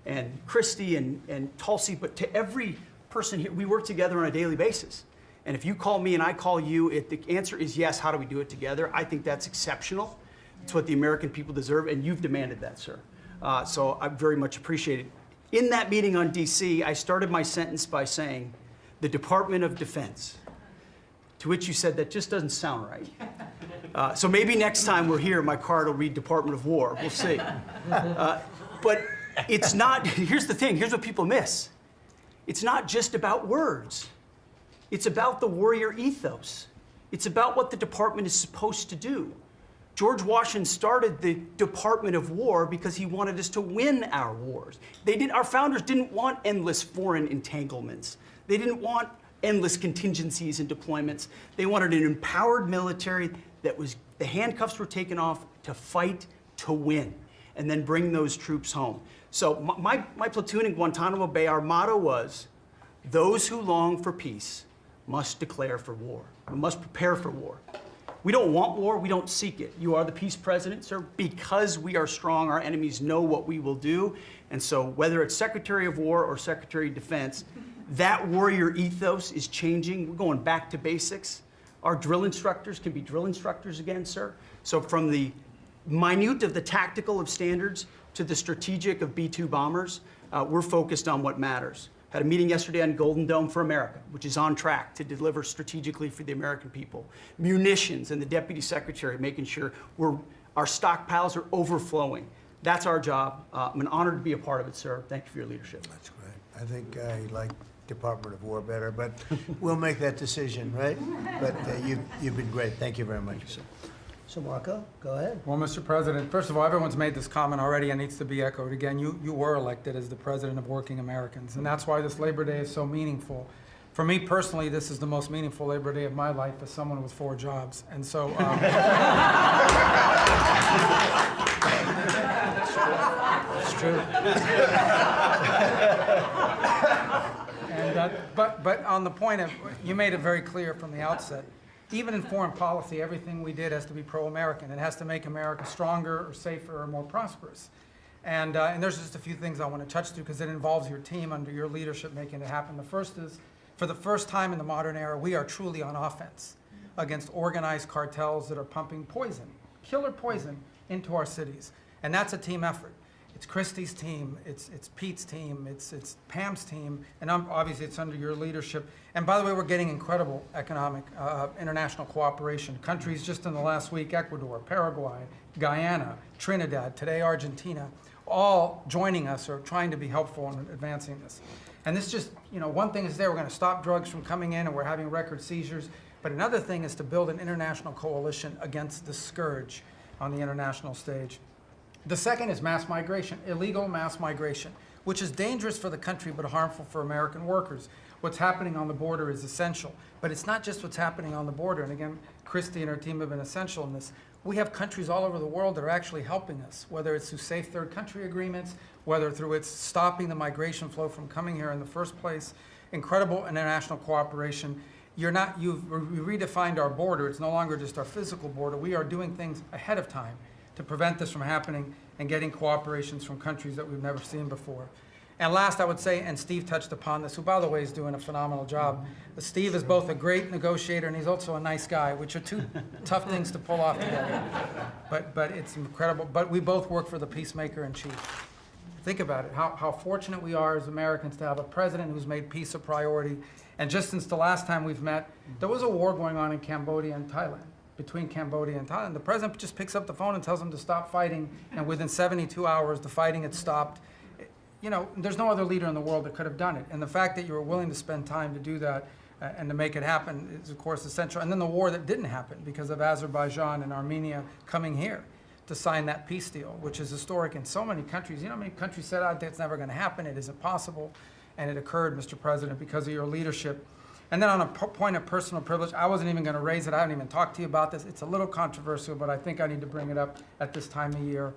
and Christy and Tulsi, but to every person here, we work together on a daily basis. And if you call me and I call you, if the answer is yes, how do we do it together? I think that's exceptional. It's what the American people deserve, and you've demanded that, sir. So I very much appreciate it. In that meeting on DC, I started my sentence by saying, the Department of Defense, to which you said that just doesn't sound right. So maybe next time we're here, my card will read Department of War. We'll see. But it's not, here's the thing, here's what people miss. It's not just about words. It's about the warrior ethos. It's about what the department is supposed to do. George Washington started the Department of War because he wanted us to win our wars. Our founders didn't want endless foreign entanglements. They didn't want endless contingencies and deployments. They wanted an empowered military that was, the handcuffs were taken off to fight to win, and then bring those troops home. So my platoon in Guantanamo Bay, our motto was, those who long for peace must declare for war. We must prepare for war. We don't want war, we don't seek it. You are the peace president, sir. Because we are strong, our enemies know what we will do. And so whether it's Secretary of War or Secretary of Defense, that warrior ethos is changing. We're going back to basics. Our drill instructors can be drill instructors again, sir. So from the minute of the tactical of standards to the strategic of B-2 bombers, we're focused on what matters. Had a meeting yesterday on Golden Dome for America, which is on track to deliver strategically for the American people. Munitions and the Deputy Secretary making sure our stockpiles are overflowing. That's our job. I'm an honor to be a part of it, sir. Thank you for your leadership. That's great. I think I like Department of War better, but we'll make that decision, right? But you've been great. Thank you very much. Thank you, sir. So Marco, go ahead. Well, Mr. President, first of all, everyone's made this comment already and needs to be echoed again. You were elected as the President of Working Americans, and that's why this Labor Day is so meaningful. For me personally, this is the most meaningful Labor Day of my life as someone with 4 jobs. And so, it's true. And, but on the point of, you made it very clear from the outset, even in foreign policy, everything we did has to be pro-American. It has to make America stronger or safer or more prosperous. And there's just a few things I want to touch to because it involves your team under your leadership making it happen. The first is, for the first time in the modern era, we are truly on offense against organized cartels that are pumping poison, killer poison, into our cities. And that's a team effort. It's Christie's team, it's Pete's team, it's Pam's team, and obviously it's under your leadership. And by the way, we're getting incredible economic, international cooperation. Countries just in the last week, Ecuador, Paraguay, Guyana, Trinidad, today Argentina, all joining us or trying to be helpful in advancing this. And this just, one thing is we're going to stop drugs from coming in and we're having record seizures, but another thing is to build an international coalition against the scourge on the international stage. The second is mass migration, illegal mass migration, which is dangerous for the country but harmful for American workers. What's happening on the border is essential, but it's not just what's happening on the border. And again, Christy and her team have been essential in this. We have countries all over the world that are actually helping us, whether it's through safe third country agreements, whether through it's stopping the migration flow from coming here in the first place. Incredible international cooperation. You've redefined our border. It's no longer just our physical border. We are doing things ahead of time to prevent this from happening and getting cooperations from countries that we've never seen before. And last, I would say, and Steve touched upon this, who by the way is doing a phenomenal job. Steve is both a great negotiator and he's also a nice guy, which are 2 tough things to pull off together. But it's incredible. But we both work for the peacemaker in chief. Think about it, how fortunate we are as Americans to have a president who's made peace a priority. And just since the last time we've met, there was a war going on in Cambodia and Thailand. Between Cambodia and Thailand. The president just picks up the phone and tells them to stop fighting, and within 72 hours, the fighting had stopped. There's no other leader in the world that could have done it. And the fact that you were willing to spend time to do that and to make it happen is, of course, essential. And then the war that didn't happen because of Azerbaijan and Armenia coming here to sign that peace deal, which is historic in so many countries. You know how many countries said, oh, it's never going to happen, it isn't possible. And it occurred, Mr. President, because of your leadership. And then on a point of personal privilege, I wasn't even going to raise it. I haven't even talked to you about this. It's a little controversial, but I think I need to bring it up at this time of year.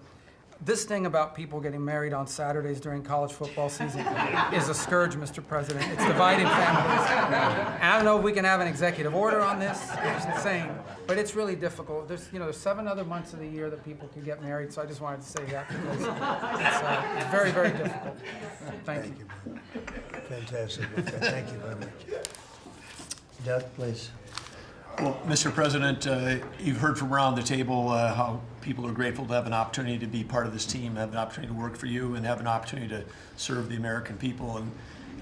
This thing about people getting married on Saturdays during college football season is a scourge, Mr. President. It's dividing families. I don't know if we can have an executive order on this. It's insane, but it's really difficult. There's 7 other months of the year that people can get married, so I just wanted to say that because it's very, very difficult. Thank you. Fantastic. Okay, thank you very much. Doug, please. Well, Mr. President, you've heard from around the table how people are grateful to have an opportunity to be part of this team, have an opportunity to work for you, and have an opportunity to serve the American people. And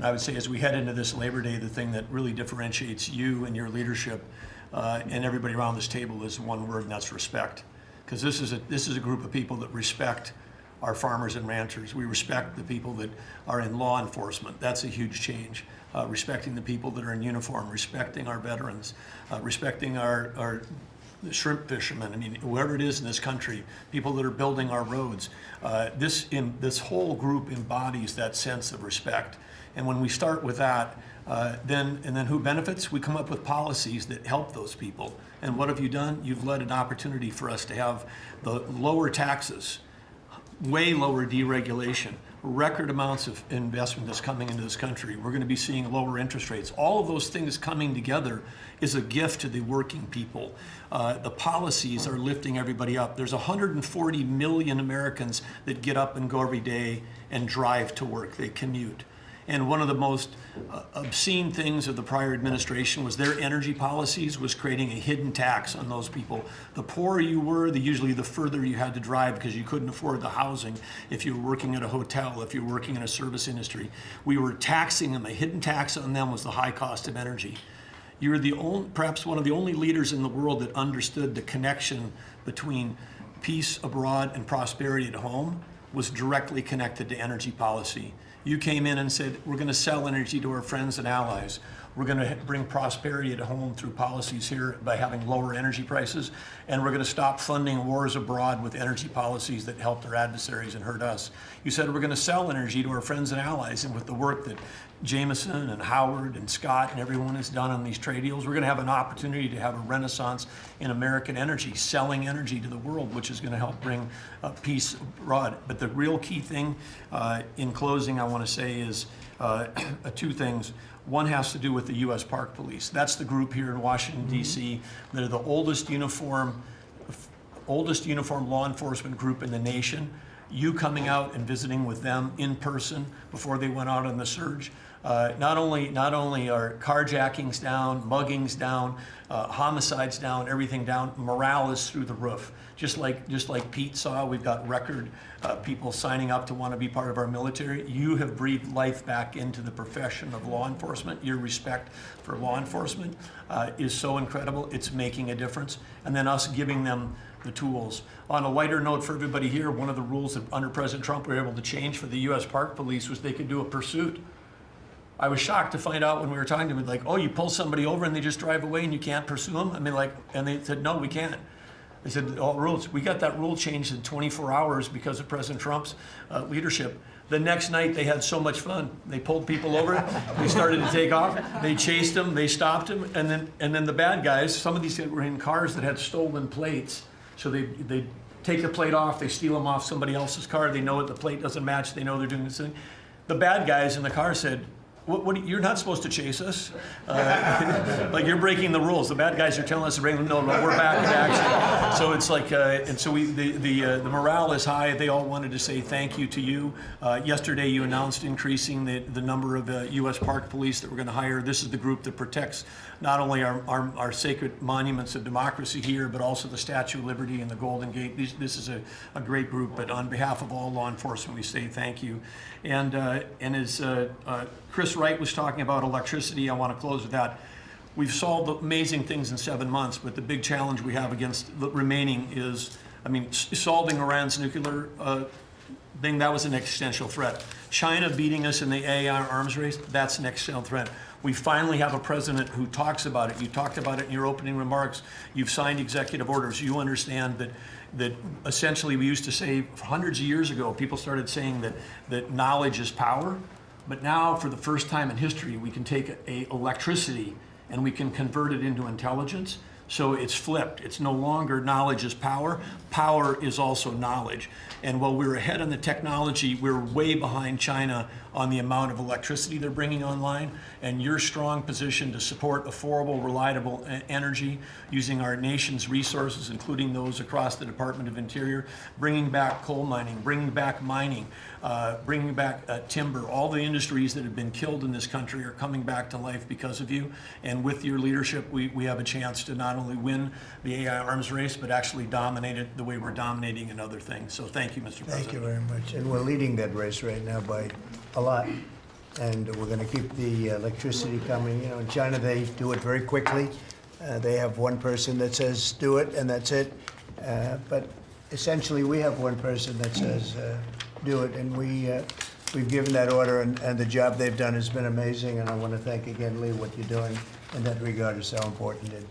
I would say as we head into this Labor Day, the thing that really differentiates you and your leadership and everybody around this table is one word, and that's respect. Because this is a group of people that respect our farmers and ranchers. We respect the people that are in law enforcement. That's a huge change. Respecting the people that are in uniform, respecting our veterans, respecting our shrimp fishermen. I mean, whoever it is in this country, people that are building our roads. This whole group embodies that sense of respect. And when we start with that, then who benefits? We come up with policies that help those people. And what have you done? You've led an opportunity for us to have the lower taxes, way lower deregulation, record amounts of investment that's coming into this country. We're going to be seeing lower interest rates. All of those things coming together is a gift to the working people. The policies are lifting everybody up. There's 140 million Americans that get up and go every day and drive to work. They commute. And one of the most obscene things of the prior administration was their energy policies was creating a hidden tax on those people. The poorer you were, usually the further you had to drive because you couldn't afford the housing if you were working at a hotel, if you were working in a service industry. We were taxing them. A hidden tax on them was the high cost of energy. You're perhaps one of the only leaders in the world that understood the connection between peace abroad and prosperity at home was directly connected to energy policy. You came in and said, we're going to sell energy to our friends and allies. We're going to bring prosperity at home through policies here by having lower energy prices. And we're going to stop funding wars abroad with energy policies that helped our adversaries and hurt us. You said we're going to sell energy to our friends and allies. And with the work that Jameson and Howard and Scott and everyone has done on these trade deals, we're going to have an opportunity to have a renaissance in American energy, selling energy to the world, which is going to help bring peace abroad. But the real key thing in closing I want to say is 2 things. One has to do with the US Park Police. That's the group here in Washington, D.C. They're the oldest uniform law enforcement group in the nation. You coming out and visiting with them in person before they went out on the surge. Not only are carjackings down, muggings down, homicides down, everything down, morale is through the roof. Just like Pete saw, we've got record people signing up to want to be part of our military. You have breathed life back into the profession of law enforcement. Your respect for law enforcement is so incredible. It's making a difference. And then us giving them the tools. On a lighter note for everybody here, one of the rules that under President Trump we were able to change for the US Park Police was they could do a pursuit. I was shocked to find out when we were talking to them, like, oh, you pull somebody over and they just drive away and you can't pursue them? I mean, and they said, no, we can't. They said, all rules. We got that rule changed in 24 hours because of President Trump's leadership. The next night, they had so much fun. They pulled people over. They started to take off. They chased them. They stopped them. And then the bad guys, some of these were in cars that had stolen plates. So they take the plate off. They steal them off somebody else's car. They know the plate doesn't match. They know they're doing this thing. The bad guys in the car said, you're not supposed to chase us. Like, you're breaking the rules. The bad guys are telling us to bring them. No, we're back in action. So it's like, and so the morale is high. They all wanted to say thank you to you. Yesterday, you announced increasing the number of U.S. Park Police that we're going to hire. This is the group that protects not only our sacred monuments of democracy here, but also the Statue of Liberty and the Golden Gate. This is a great group. But on behalf of all law enforcement, we say thank you. And as Chris Wright was talking about electricity, I want to close with that. We've solved amazing things in 7 months, but the big challenge we have against the remaining is, solving Iran's nuclear thing, that was an existential threat. China beating us in the AI arms race, that's an existential threat. We finally have a president who talks about it. You talked about it in your opening remarks. You've signed executive orders. You understand that essentially we used to say hundreds of years ago, people started saying that knowledge is power. But now, for the first time in history, we can take electricity and we can convert it into intelligence. So it's flipped. It's no longer knowledge is power. Power is also knowledge. And while we're ahead on the technology, we're way behind China on the amount of electricity they're bringing online. And your strong position to support affordable, reliable energy using our nation's resources, including those across the Department of Interior, bringing back coal mining, bringing back mining, bringing back timber. All the industries that have been killed in this country are coming back to life because of you. And with your leadership, we have a chance to not only win the AI arms race, but actually dominate it the way we're dominating in other things. So thank you, Mr. President. Thank you very much. And we're leading that race right now by a lot. And we're going to keep the electricity coming. You know, in China, they do it very quickly. They have one person that says, do it, and that's it. But essentially, we have one person that says, do it. And we've given that order, and the job they've done has been amazing. And I want to thank again, Lee, what you're doing in that regard is so important. And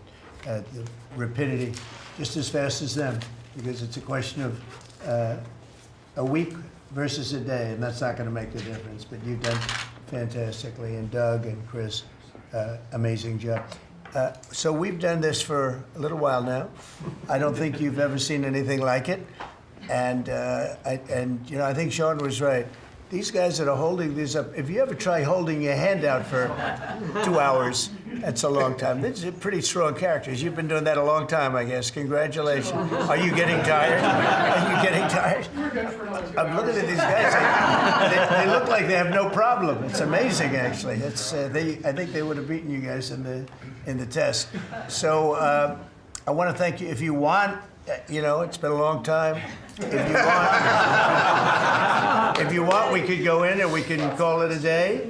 the rapidity, just as fast as them, because it's a question of a week versus a day, and that's not going to make the difference. But you've done fantastically, and Doug and Chris, amazing job. So we've done this for a little while now. I don't think you've ever seen anything like it, and you know, I think Sean was right. These guys that are holding these up, if you ever try holding your hand out for 2 hours, that's a long time. These are pretty strong characters. You've been doing that a long time, I guess. Congratulations. Are you getting tired? Are you getting tired? I'm looking at these guys. They look like they have no problem. It's amazing, actually. It's I think they would have beaten you guys in the test. So I want to thank you. If you want, you know, it's been a long time. If you want, we could go in and we can call it a day.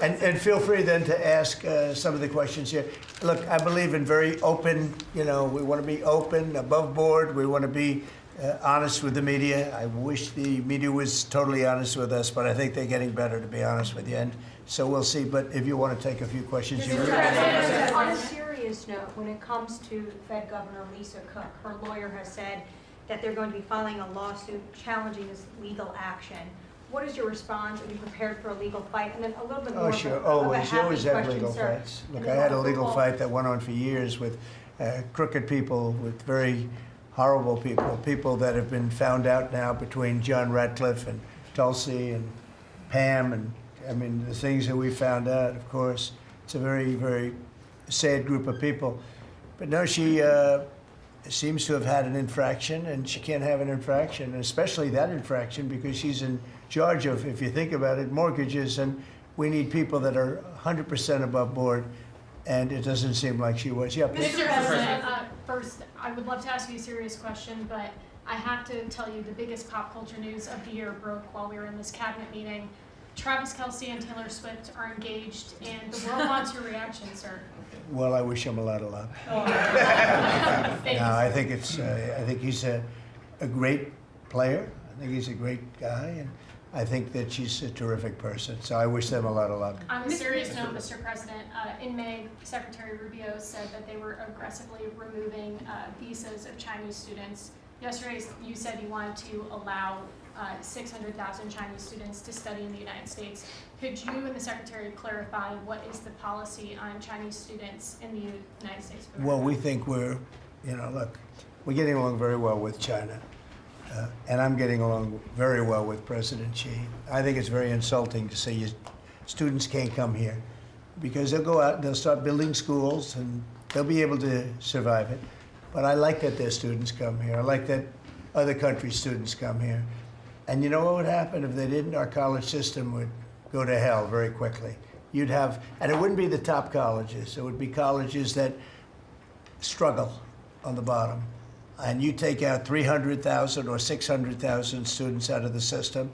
And feel free then to ask some of the questions here. Look, I believe in very open, you know, we want to be open, above board. We want to be honest with the media. I wish the media was totally honest with us, but I think they're getting better, to be honest with you. And so we'll see. But if you want to take a few questions, you President, on a serious note, when it comes to Fed Governor Lisa Cook, her lawyer has said that they're going to be filing a lawsuit challenging this legal action. What is your response? Are you prepared for a legal fight? And then a little bit more. Oh, sure. Always. You always have legal fights. Look, I had a legal fight that went on for years with crooked people, with very horrible people, people that have been found out now between John Ratcliffe and Tulsi and Pam. And I mean, the things that we found out, of course, it's a very, very sad group of people. But no, she seems to have had an infraction, and she can't have an infraction, and especially that infraction because she's in charge of, if you think about it, mortgages, and we need people that are 100% above board, and it doesn't seem like she was. Yeah, please. Mr. President, first, I would love to ask you a serious question, but I have to tell you the biggest pop culture news of the year broke while we were in this cabinet meeting. Travis Kelce and Taylor Swift are engaged, and the world wants your reaction, sir. Well, I wish him a lot of luck. Thank No, you. I think it's. I think he's a great player. I think he's a great guy, and I think that she's a terrific person. So I wish them a lot of luck. On a serious note, Mr. President, in May, Secretary Rubio said that they were aggressively removing visas of Chinese students. Yesterday, you said you wanted to allow 600,000 Chinese students to study in the United States. Could you and the Secretary clarify what is the policy on Chinese students in the United States? Well, we think we're getting along very well with China. And I'm getting along very well with President Xi. I think it's very insulting to say students can't come here because they'll go out and they'll start building schools and they'll be able to survive it. But I like that their students come here. I like that other countries' students come here. And you know what would happen if they didn't? Our college system would go to hell very quickly. You'd have, and it wouldn't be the top colleges. It would be colleges that struggle on the bottom. And you take out 300,000 or 600,000 students out of the system.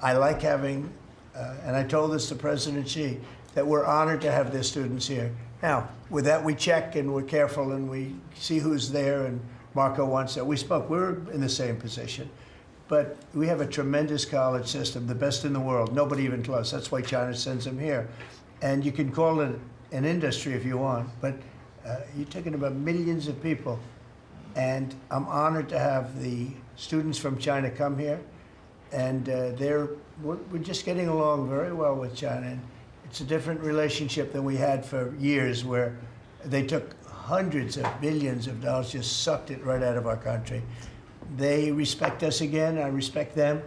I like having, and I told this to President Xi, that we're honored to have their students here. Now, with that, we check and we're careful and we see who's there, and Marco wants that. We spoke, we're in the same position. But we have a tremendous college system, the best in the world, nobody even close. That's why China sends them here. And you can call it an industry if you want, but you're talking about millions of people. And I'm honored to have the students from China come here. And we're just getting along very well with China. And It's a different relationship than we had for years, where they took hundreds of billions of dollars, just sucked it right out of our country. They respect us again. I respect them.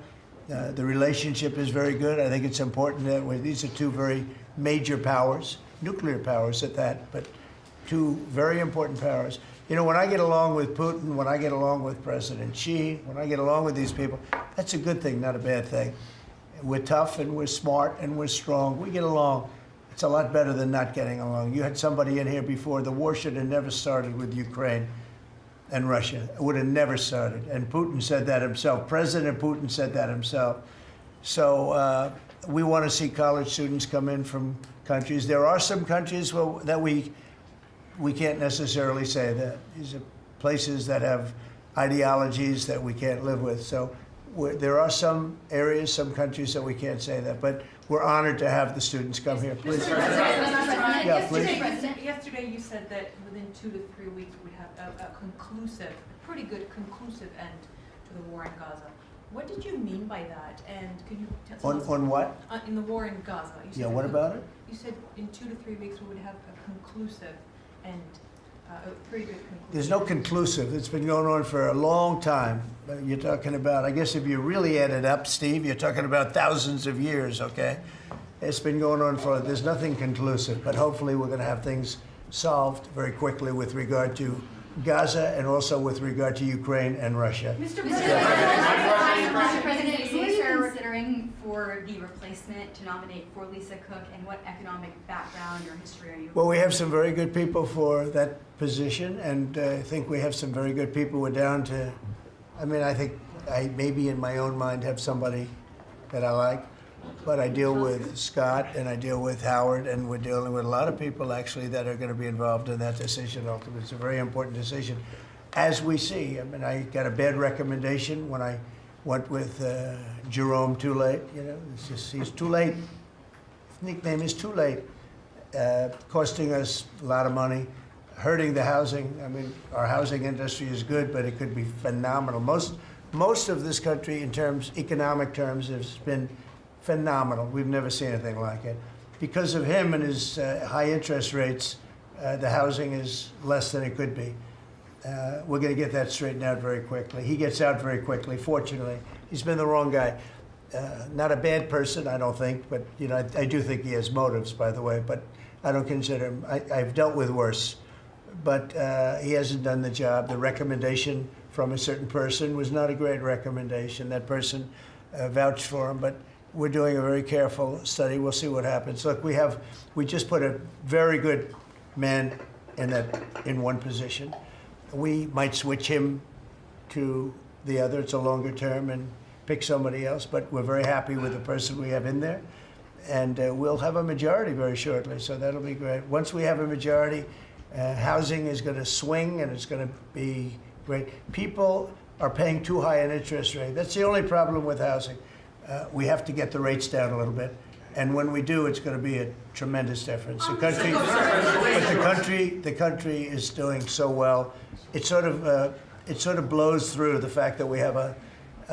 The relationship is very good. I think it's important that these are two very major powers, nuclear powers at that, but two very important powers. You know, when I get along with Putin, when I get along with President Xi, when I get along with these people, that's a good thing, not a bad thing. We're tough and we're smart and we're strong. We get along. It's a lot better than not getting along. You had somebody in here before. The war should have never started with Ukraine and Russia. It would have never started. And Putin said that himself. President Putin said that himself. So we want to see college students come in from countries. There are some countries that we can't necessarily say that. These are places that have ideologies that we can't live with. So there are some areas, some countries that we can't say that. But we're honored to have the students come here. Please. Yeah, please. Yesterday you said that within 2 to 3 weeks we would have a pretty good conclusive end to the war in Gaza. What did you mean by that? And could you tell us? On what? In the war in Gaza. You said What about it? You said in 2 to 3 weeks we would have a conclusive end, a pretty good conclusive. There's no conclusive. It's been going on for a long time. You're talking about, I guess if you really add it up, Steve, you're talking about thousands of years, okay? It's been going on there's nothing conclusive, but hopefully we're going to have things solved very quickly with regard to Gaza and also with regard to Ukraine and Russia. Mr. President, who are you considering for the replacement to nominate for Lisa Cook, and what economic background or history are you? Well, we have some very good people for that position, and I think we have some very good people. We're down to, I think I maybe in my own mind have somebody that I like, but I deal with Scott and I deal with Howard, and we're dealing with a lot of people actually that are going to be involved in that decision ultimately. It's a very important decision. As we see, I got a bad recommendation when I went with Jerome Too Late. It's just, he's too late. His nickname is Too Late. Costing us a lot of money, hurting the housing. Our housing industry is good, but it could be phenomenal. Most of this country, in economic terms, has been phenomenal. We've never seen anything like it. Because of him and his high interest rates, the housing is less than it could be. We're going to get that straightened out very quickly. He gets out very quickly, fortunately. He's been the wrong guy. Not a bad person, I don't think, but I do think he has motives, by the way, but I don't consider him. I've dealt with worse, but he hasn't done the job. The recommendation from a certain person was not a great recommendation. That person vouched for him, but we're doing a very careful study. We'll see what happens. Look, we just put a very good man in one position. We might switch him to the other. It's a longer term and pick somebody else, but we're very happy with the person we have in there. And we'll have a majority very shortly, so that'll be great. Once we have a majority, housing is going to swing and it's going to be great. People are paying too high an interest rate. That's the only problem with housing. We have to get the rates down a little bit. And when we do, it's going to be a tremendous difference. The country is doing so well. It sort of blows through the fact that we have a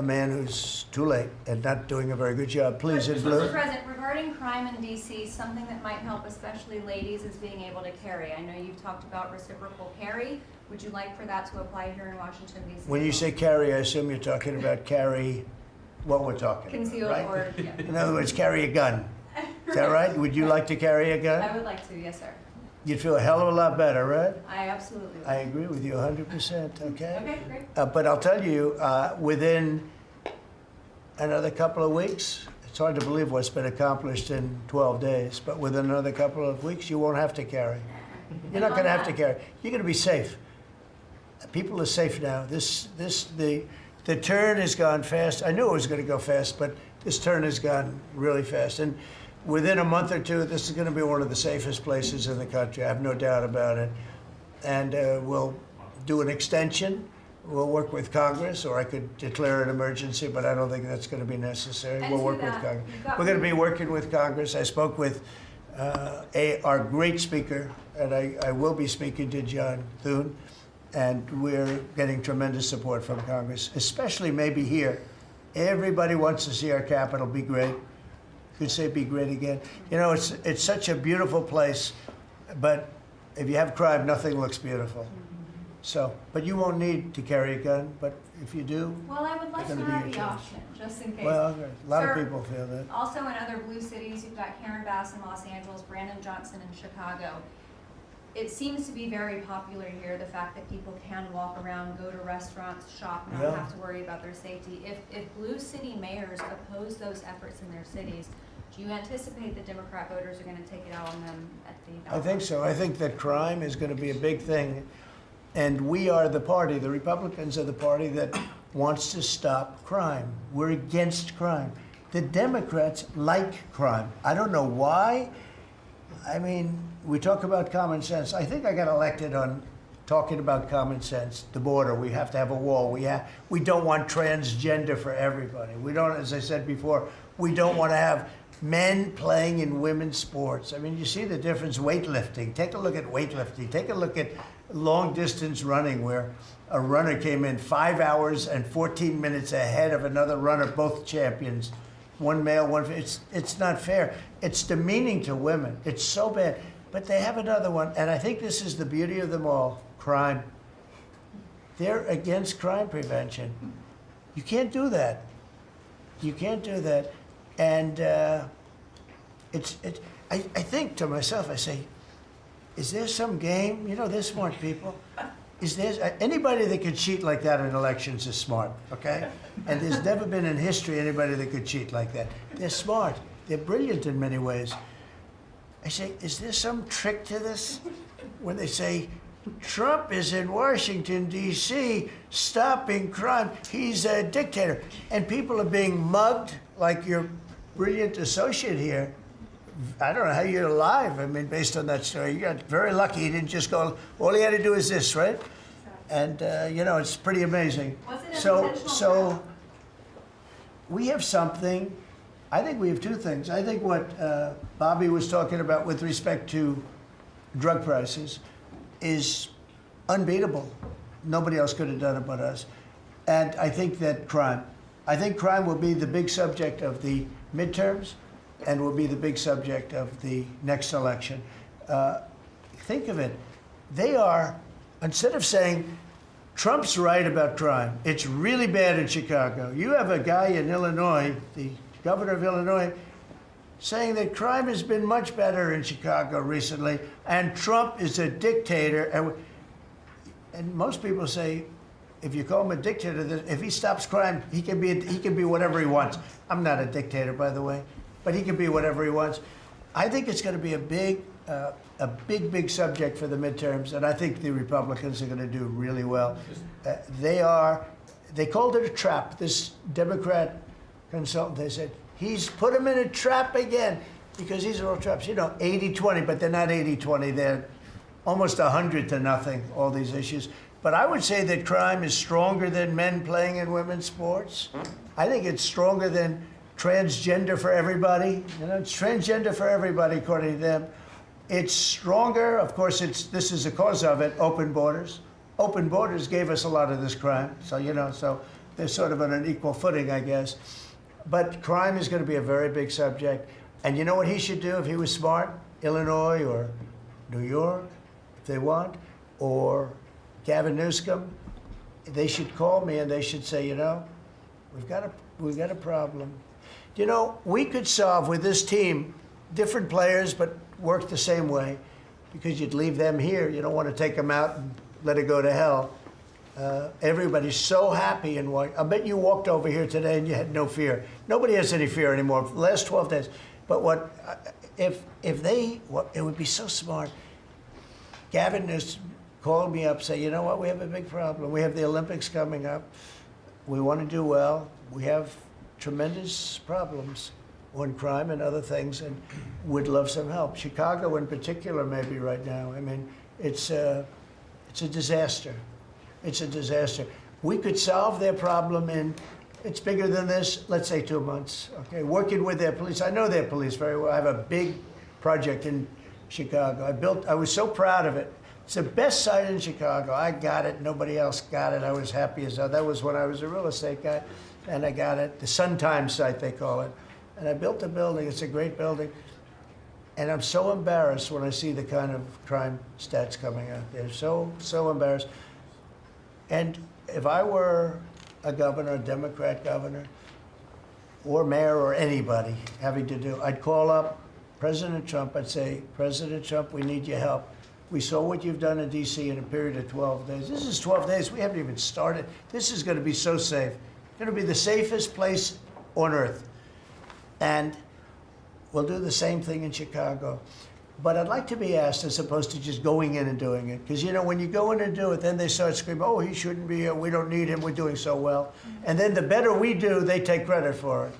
man who's too late and not doing a very good job. Please, in blue. Mr. President, regarding crime in D.C., something that might help especially ladies is being able to carry. I know you've talked about reciprocal carry. Would you like for that to apply here in Washington, D.C.? When you say carry, I assume you're talking about carry what we're talking Concealed about, right? or, yeah. In other words, carry a gun. Is that right? Would you like to carry a gun? I would like to, yes, sir. You'd feel a hell of a lot better, right? I absolutely would. I agree with you 100%, okay? Okay, great. But I'll tell you, within another couple of weeks, it's hard to believe what's been accomplished in 12 days, but within another couple of weeks, you won't have to carry. You're not going to have to carry. You're going to be safe. People are safe now. The turn has gone fast. I knew it was going to go fast, but this turn has gone really fast. And within a month or two, this is going to be one of the safest places in the country. I have no doubt about it. And we'll do an extension. We'll work with Congress, or I could declare an emergency, but I don't think that's going to be necessary. And We'll to work with that, Congress. you've got We're going to be working with Congress. I spoke with our great speaker, and I will be speaking to John Thune, and we're getting tremendous support from Congress, especially maybe here. Everybody wants to see our Capitol be great. could say be great again. You know, it's such a beautiful place, but if you have crime, nothing looks beautiful. So, but you won't need to carry a gun, but if you do, Well, I would like It's to gonna be have your the choice. option, just in case. well, a lot of Sir, people feel that. Also in other blue cities, you've got Karen Bass in Los Angeles, Brandon Johnson in Chicago. It seems to be very popular here, the fact that people can walk around, go to restaurants, shop, not Yeah. have to worry about their safety. If blue city mayors oppose those efforts in their cities, do you anticipate that Democrat voters are going to take it out on them at the I think so. I think that crime is going to be a big thing. And we are the party, the Republicans are the party that wants to stop crime. We're against crime. The Democrats like crime. I don't know why. I mean, we talk about common sense. I think I got elected on talking about common sense. The border, we have to have a wall. We don't want transgender for everybody. We don't, as I said before, we don't want to have men playing in women's sports. I mean, you see the difference. Weightlifting. Take a look at weightlifting. Take a look at long distance running, where a runner came in 5 hours and 14 minutes ahead of another runner, both champions. One male, one female. It's not fair. It's demeaning to women. It's so bad. But they have another one, and I think this is the beauty of them all: crime. They're against crime prevention. You can't do that. You can't do that. And I think to myself, I say, is there some game? You know, they're smart people. Is there anybody that could cheat like that in elections is smart, okay? And there's never been in history anybody that could cheat like that. They're smart. They're brilliant in many ways. I say, is there some trick to this? When they say, Trump is in Washington, D.C., stopping crime. He's a dictator. And people are being mugged like your brilliant associate here. I don't know how you're alive. I mean, based on that story, you got very lucky. He didn't just go, all he had to do is this, right? And, you know, it's pretty amazing. Was it an So intentional we have something. I think we have two things. I think what Bobby was talking about with respect to drug prices is unbeatable. Nobody else could have done it but us. And I think that I think crime will be the big subject of the midterms and will be the big subject of the next election. Think of it. They are, instead of saying, Trump's right about crime, it's really bad in Chicago. You have a guy in Illinois, the governor of Illinois, saying that crime has been much better in Chicago recently, and Trump is a dictator. And most people say, if you call him a dictator, if he stops crime, he can be whatever he wants. I'm not a dictator, by the way, but he can be whatever he wants. I think it's going to be a big subject for the midterms, and I think the Republicans are going to do really well. They called it a trap. This Democrat consultant, they said, he's put him in a trap again, because these are all traps. You know, 80-20, but they're not 80-20. They're almost 100-0, all these issues. But I would say that crime is stronger than men playing in women's sports. I think it's stronger than transgender for everybody. You know, it's transgender for everybody, according to them. It's stronger. Of course, this is the cause of it, open borders. Open borders gave us a lot of this crime. So, you know, so they're sort of on an equal footing, I guess. But crime is going to be a very big subject. And you know what he should do if he was smart? Illinois or New York, if they want, or Gavin Newsom, they should call me and they should say, you know, we've got a problem. You know, we could solve with this team, different players, but work the same way, because you'd leave them here. You don't want to take them out and let it go to hell. Everybody's so happy and I bet you walked over here today and you had no fear. Nobody has any fear anymore for the last 12 days. But it would be so smart. Gavin Newsom called me up, say, you know what, we have a big problem. We have the Olympics coming up. We want to do well. We have tremendous problems on crime and other things, and would love some help. Chicago in particular, maybe right now. I mean, it's a disaster. It's a disaster. We could solve their problem in, it's bigger than this, let's say 2 months, okay? Working with their police. I know their police very well. I have a big project in Chicago. I was so proud of it. It's the best site in Chicago. I got it. Nobody else got it. I was happy as hell. That was when I was a real estate guy, and I got it. The Sun Times site, they call it. And I built a building, it's a great building. And I'm so embarrassed when I see the kind of crime stats coming out there. So embarrassed. And if I were a governor, a Democrat governor, or mayor or anybody having to do, I'd call up President Trump, I'd say, President Trump, we need your help. We saw what you've done in DC in a period of 12 days. This is 12 days, we haven't even started. This is gonna be so safe. It's gonna be the safest place on earth. And we'll do the same thing in Chicago. But I'd like to be asked as opposed to just going in and doing it. Because, you know, when you go in and do it, then they start screaming, oh, he shouldn't be here, we don't need him, we're doing so well. And then the better we do, they take credit for it.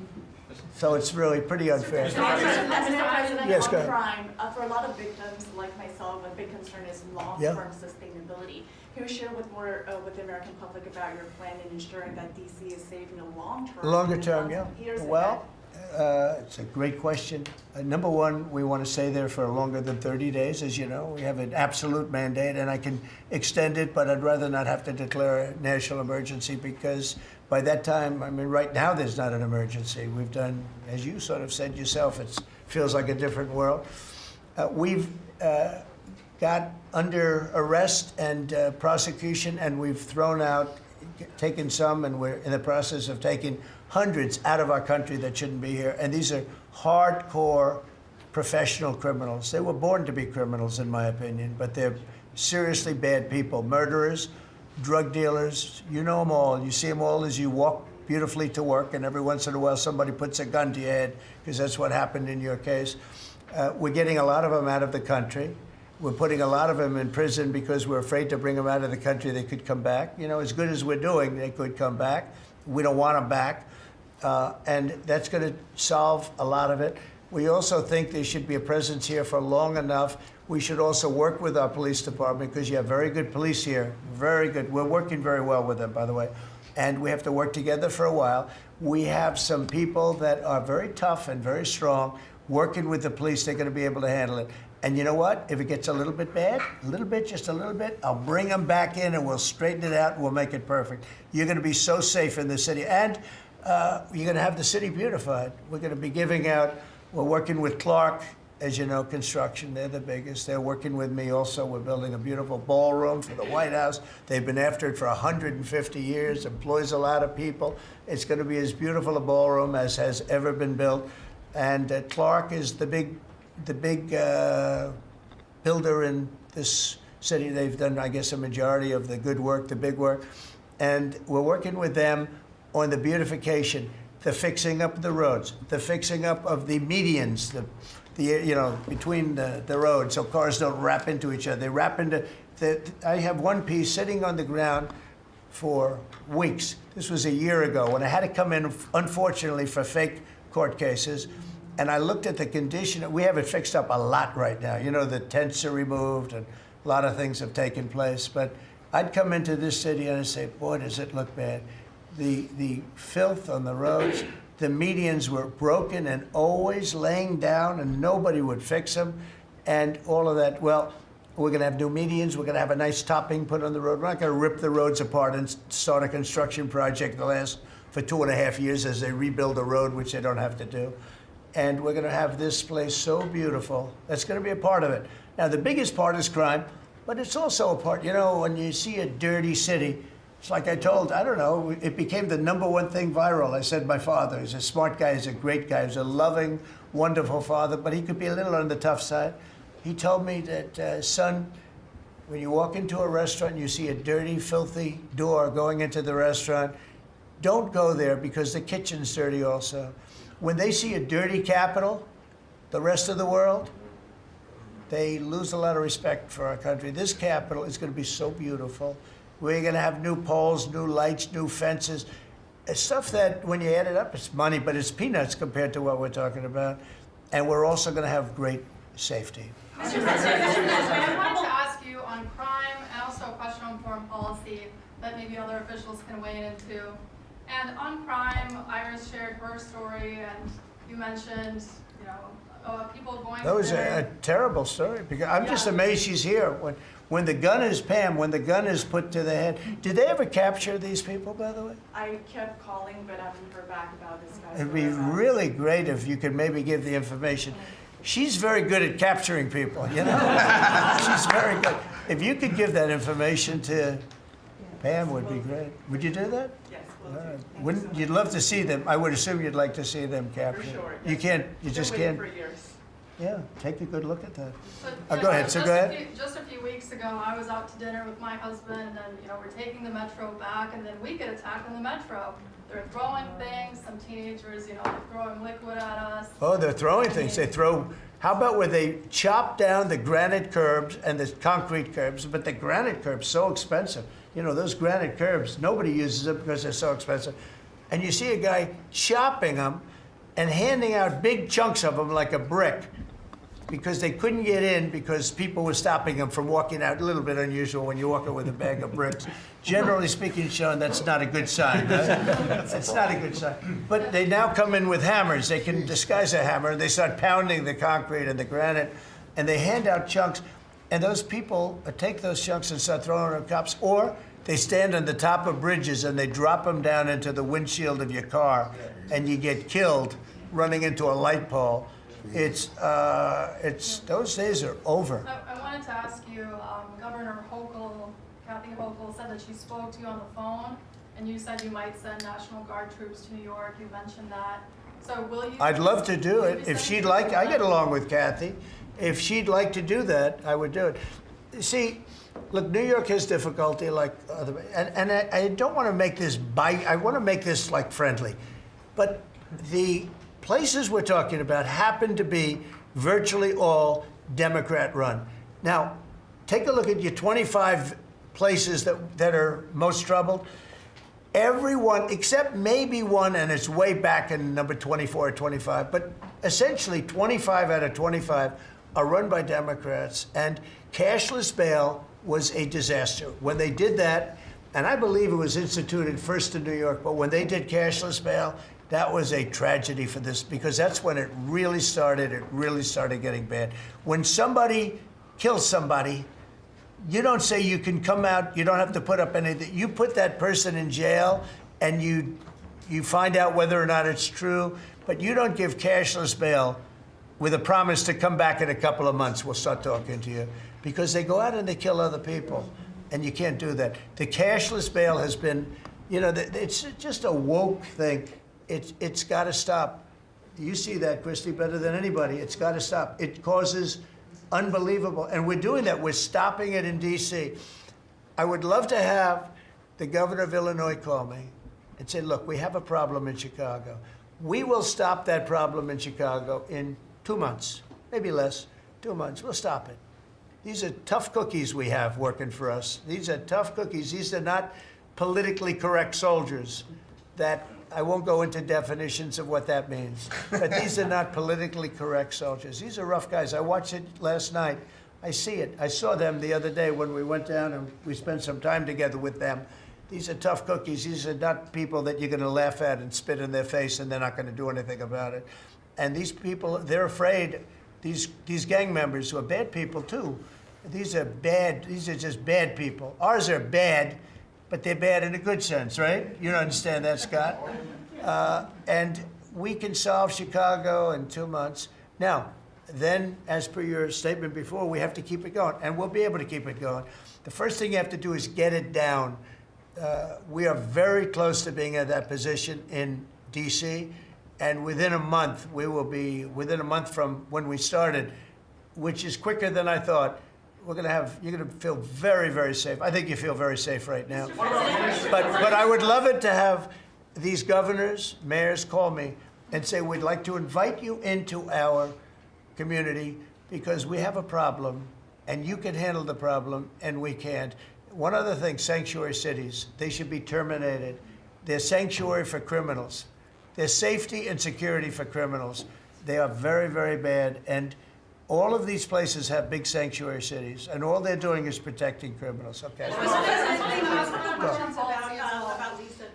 So it's really pretty unfair. Mr. President, Yes, go on ahead. crime, for a lot of victims like myself, a big concern is long-term sustainability. Can you share with the American public about your plan in ensuring that DC is safe in the long term? Longer term, yeah. Years Well, it's a great question. Number one, we want to stay there for longer than 30 days, as you know. We have an absolute mandate, and I can extend it, but I'd rather not have to declare a national emergency because by that time, I mean, right now there's not an emergency. We've done, as you sort of said yourself, it feels like a different world. We've got under arrest and prosecution, and we've thrown out, taken some, and we're in the process of taking hundreds out of our country that shouldn't be here. And these are hardcore professional criminals. They were born to be criminals, in my opinion, but they're seriously bad people. Murderers, drug dealers, you know them all. You see them all as you walk beautifully to work, and every once in a while somebody puts a gun to your head, because that's what happened in your case. We're getting a lot of them out of the country. We're putting a lot of them in prison because we're afraid to bring them out of the country. They could come back. You know, as good as we're doing, they could come back. We don't want them back. And that's going to solve a lot of it. We also think there should be a presence here for long enough. We should also work with our police department because you have very good police here. Very good. We're working very well with them, by the way. And we have to work together for a while. We have some people that are very tough and very strong working with the police. They're going to be able to handle it. And you know what? If it gets a little bit bad, a little bit, just a little bit, I'll bring them back in and we'll straighten it out and we'll make it perfect. You're going to be so safe in the city. And you're going to have the city beautified. We're going to be giving out, we're working with Clark, as you know, construction. They're the biggest. They're working with me also. We're building a beautiful ballroom for the White House. They've been after it for 150 years, employs a lot of people. It's going to be as beautiful a ballroom as has ever been built. And Clark is the big builder in this city. They've done, I guess, a majority of the good work, the big work. And we're working with them on the beautification, the fixing up of the roads, the fixing up of the medians, between the roads, so cars don't wrap into each other. They wrap into. I have one piece sitting on the ground for weeks. This was a year ago when I had to come in, unfortunately, for fake court cases. And I looked at the condition. We have it fixed up a lot right now. You know, the tents are removed and a lot of things have taken place. But I'd come into this city and I'd say, boy, does it look bad. The filth on the roads, the medians were broken and always laying down and nobody would fix them and all of that. Well, we're going to have new medians. We're going to have a nice topping put on the road. We're not going to rip the roads apart and start a construction project that lasts for 2.5 years as they rebuild the road, which they don't have to do. And we're going to have this place so beautiful. That's going to be a part of it. Now, the biggest part is crime, but it's also a part, you know, when you see a dirty city, it's like I told, I don't know, it became the #1 thing viral. I said my father, he's a smart guy, he's a great guy, he's a loving, wonderful father, but he could be a little on the tough side. He told me that, son, when you walk into a restaurant and you see a dirty, filthy door going into the restaurant, don't go there because the kitchen's dirty also. When they see a dirty Capitol, the rest of the world, they lose a lot of respect for our country. This Capitol is going to be so beautiful. We're going to have new poles, new lights, new fences. It's stuff that, when you add it up, it's money, but it's peanuts compared to what we're talking about. And we're also going to have great safety. Mr. President, I wanted to ask you on crime and also a question on foreign policy that maybe other officials can weigh in too. And on crime, Iris shared her story, and you mentioned, you know, people going That was there. a terrible story, because I'm just amazed she's here. When the gun is, Pam, when the gun is put to the head, did they ever capture these people, by the way? I kept calling, but I haven't heard back about this guy. It'd be really great if you could maybe give the information. She's very good at capturing people, you know? She's very good. If you could give that information to Pam, would be great. Would you do that? Yes, will do. Wouldn't, you'd love to see them. I would assume you'd like to see them captured. sure, You yes. can't, you Been just waiting can't. for years. Yeah, take a good look at that. But, Go ahead, so just go ahead. Just a few weeks ago, I was out to dinner with my husband, and we're taking the metro back, and then we get attacked on the metro. They're throwing things. Some teenagers, they're throwing liquid at us. Oh, they're throwing things. They throw, how about where they chop down the granite curbs and the concrete curbs, but the granite curbs so expensive. Those granite curbs, nobody uses them because they're so expensive. And you see a guy chopping them and handing out big chunks of them like a brick, because they couldn't get in because people were stopping them from walking out. A little bit unusual when you're walking with a bag of bricks. Generally speaking, Sean, that's not a good sign. Right? That's not a good sign. But they now come in with hammers. They can disguise a hammer. They start pounding the concrete and the granite, and they hand out chunks. And those people take those chunks and start throwing them at cops. Or they stand on the top of bridges and they drop them down into the windshield of your car, and you get killed running into a light pole. It's those days are over. I wanted to ask you, Governor Hochul, Kathy Hochul, said that she spoke to you on the phone, and you said you might send National Guard troops to New York. You mentioned that. So will you? I'd love to do will you it be if sending she'd troops like. to I them? get along with Kathy. If she'd like to do that, I would do it. See, look, New York has difficulty like other, and I don't want to make this bite. I want to make this like friendly, but the places we're talking about happen to be virtually all Democrat run. Now, take a look at your 25 places that are most troubled. Everyone, except maybe one, and it's way back in number 24 or 25, but essentially 25 out of 25 are run by Democrats, and cashless bail was a disaster. When they did that, and I believe it was instituted first in New York, but when they did cashless bail, that was a tragedy for this, because that's when it really started getting bad. When somebody kills somebody, you don't say you can come out, you don't have to put up anything. You put that person in jail and you find out whether or not it's true, but you don't give cashless bail with a promise to come back in a couple of months, we'll start talking to you. Because they go out and they kill other people, and you can't do that. The cashless bail has been, it's just a woke thing. It's got to stop. You see that, Christy, better than anybody. It's got to stop. It causes unbelievable, and we're doing that. We're stopping it in D.C. I would love to have the governor of Illinois call me and say, look, we have a problem in Chicago. We will stop that problem in Chicago in 2 months, maybe less, 2 months. We'll stop it. These are tough cookies we have working for us. These are tough cookies. These are not politically correct soldiers that I won't go into definitions of what that means, but these are not politically correct soldiers. These are rough guys. I watched it last night. I see it. I saw them the other day when we went down and we spent some time together with them. These are tough cookies. These are not people that you're going to laugh at and spit in their face and they're not going to do anything about it. And these people, they're afraid. These gang members who are bad people too. These are bad. These are just bad people. Ours are bad, but they're bad in a good sense, right? You don't understand that, Scott? And we can solve Chicago in 2 months. Now, then, as per your statement before, we have to keep it going, and we'll be able to keep it going. The first thing you have to do is get it down. We are very close to being at that position in D.C., and within a month, we will be, within a month from when we started, which is quicker than I thought, you're going to feel very, very safe. I think you feel very safe right now. But I would love it to have these governors, mayors call me and say, we'd like to invite you into our community because we have a problem and you can handle the problem and we can't. One other thing, sanctuary cities, they should be terminated. They're sanctuary for criminals. They're safety and security for criminals. They are very, very bad. And all of these places have big sanctuary cities, and all they're doing is protecting criminals. Okay. Questions about Lisa.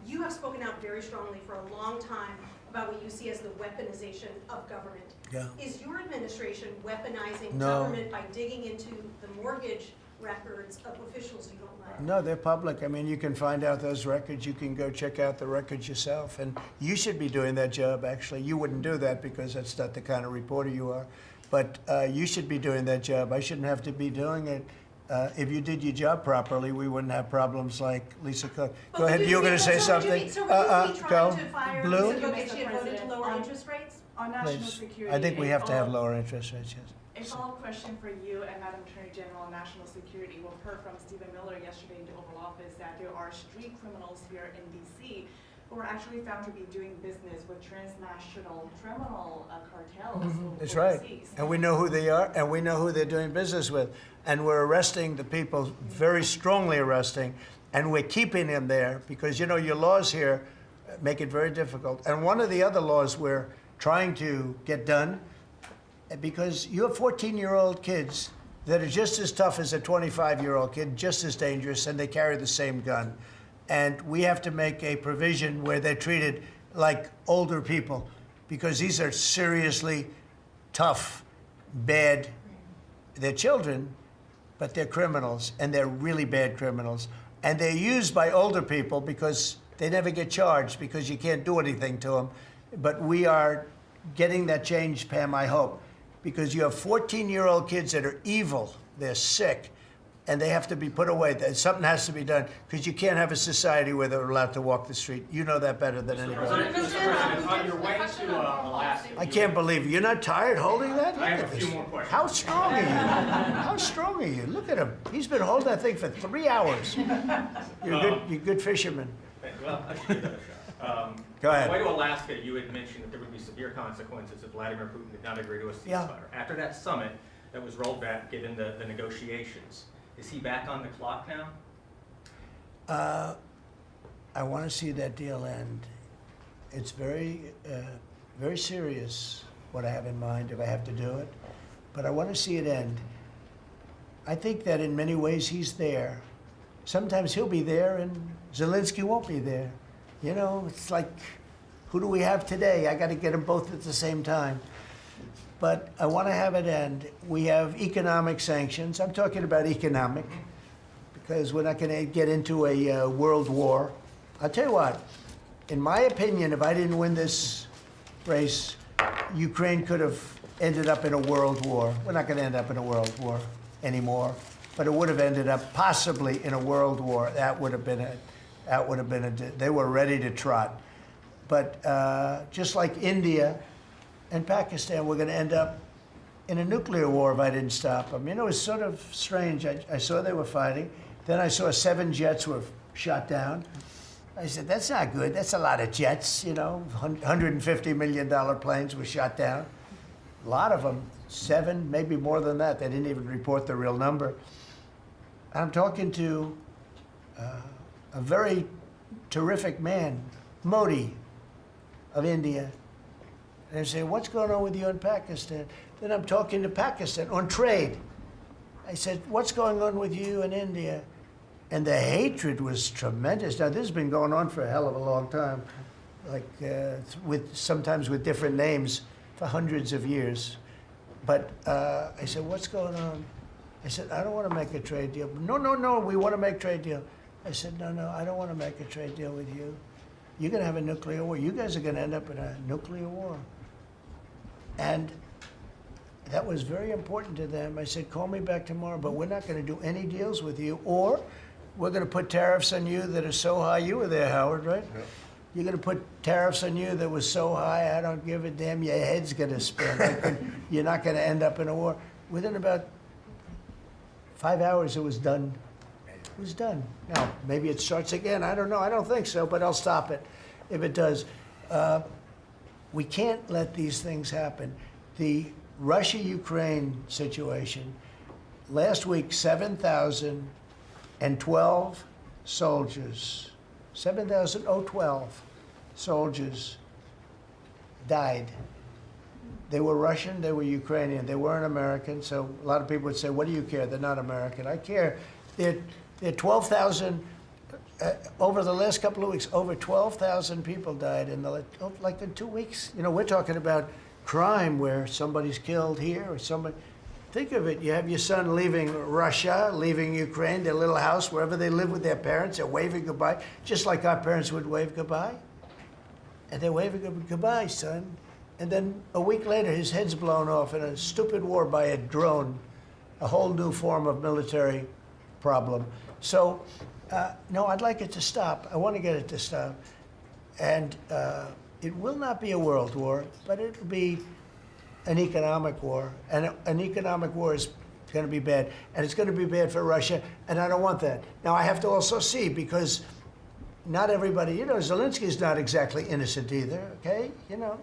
You have spoken spoken out very strongly for a long time about what you see as the weaponization of government. Yeah. Is your administration weaponizing No. government by digging into the mortgage records of officials you don't like? No, they're public. I mean, you can find out those records. You can go check out the records yourself. And you should be doing that job, actually. You wouldn't do that because that's not the kind of reporter you are. But you should be doing that job. I shouldn't have to be doing it. If you did your job properly, we wouldn't have problems like Lisa Cook. But Go would ahead. you You were be- going to say so would you something? be- So would you be Go. trying to fire Blue? Lisa Cook if she had voted to President, lower interest rates? On national Please. security. I think we a have to have follow- lower interest rates, yes. A follow-up question for you and Madam Attorney General on national security. We've heard from Stephen Miller yesterday in the Oval Office that there are street criminals here in DC who are actually found to be doing business with transnational criminal cartels That's right. overseas. And we know who they are, and we know who they're doing business with. And we're arresting the people, very strongly arresting, and we're keeping them there because, you know, your laws here make it very difficult. And one of the other laws we're trying to get done, because you have 14-year-old kids that are just as tough as a 25-year-old kid, just as dangerous, and they carry the same gun. And we have to make a provision where they're treated like older people, because these are seriously tough, bad. They're children, but they're criminals, and they're really bad criminals. And they're used by older people because they never get charged because you can't do anything to them. But we are getting that change, Pam, I hope, because you have 14-year-old kids that are evil, they're sick, and they have to be put away. Something has to be done because you can't have a society where they're allowed to walk the street. You know that better than anybody. Mr. President, on your way to Alaska. I can't believe it. You're not tired holding that? I have Look a at few this. more questions. How strong are you? How strong are you? Look at him. He's been holding that thing for 3 hours. You're a good fisherman. Well, I should give that a shot. Go ahead. On the way to Alaska, you had mentioned that there would be severe consequences if Vladimir Putin did not agree to a ceasefire. Yeah. After that summit that was rolled back, given the negotiations, is he back on the clock now? I want to see that deal end. It's very, very serious what I have in mind if I have to do it, but I want to see it end. I think that in many ways he's there. Sometimes he'll be there and Zelensky won't be there. You know, it's like, who do we have today? I got to get them both at the same time. But I want to have it end. We have economic sanctions. I'm talking about economic, because we're not going to get into a world war. I'll tell you what, in my opinion, if I didn't win this race, Ukraine could have ended up in a world war. We're not going to end up in a world war anymore, but it would have ended up possibly in a world war. That would have been they were ready to trot. But just like India and Pakistan, we're going to end up in a nuclear war if I didn't stop them. You know, it's sort of strange. I saw they were fighting. Then I saw 7 jets were shot down. I said, that's not good. That's a lot of jets, you know. $150 million planes were shot down. A lot of them, 7, maybe more than that. They didn't even report the real number. I'm talking to a very terrific man, Modi of India. And I say, what's going on with you in Pakistan? Then I'm talking to Pakistan on trade. I said, what's going on with you in India? And the hatred was tremendous. Now, this has been going on for a hell of a long time, like sometimes with different names for hundreds of years. But I said, what's going on? I said, I don't want to make a trade deal. No, we want to make a trade deal. I said, no, I don't want to make a trade deal with you. You're going to have a nuclear war. You guys are going to end up in a nuclear war. And that was very important to them. I said, call me back tomorrow, but we're not going to do any deals with you, or we're going to put tariffs on you that are so high. You were there, Howard, right? Yep. You're going to put tariffs on you that was so high, I don't give a damn. Your head's going to spin. You're not going to end up in a war. Within about 5 hours, it was done. It was done. Now, maybe it starts again. I don't know. I don't think so, but I'll stop it if it does. We can't let these things happen. The Russia-Ukraine situation, last week, 7,012 soldiers, 7,012 soldiers died. They were Russian, they were Ukrainian, they weren't American, so a lot of people would say, what do you care? They're not American. I care. They're 12,000 over the last couple of weeks, over 12,000 people died in like in 2 weeks. You know, we're talking about crime where somebody's killed here or somebody. Think of it, you have your son leaving Russia, leaving Ukraine, their little house, wherever they live with their parents, they're waving goodbye, just like our parents would wave goodbye. And they're waving goodbye, son. And then a week later, his head's blown off in a stupid war by a drone, a whole new form of military problem. So, no, I'd like it to stop. I want to get it to stop. And it will not be a world war, but it will be an economic war. And an economic war is going to be bad. And it's going to be bad for Russia, and I don't want that. Now, I have to also see, because not everybody, you know, Zelensky's not exactly innocent either, okay? You know,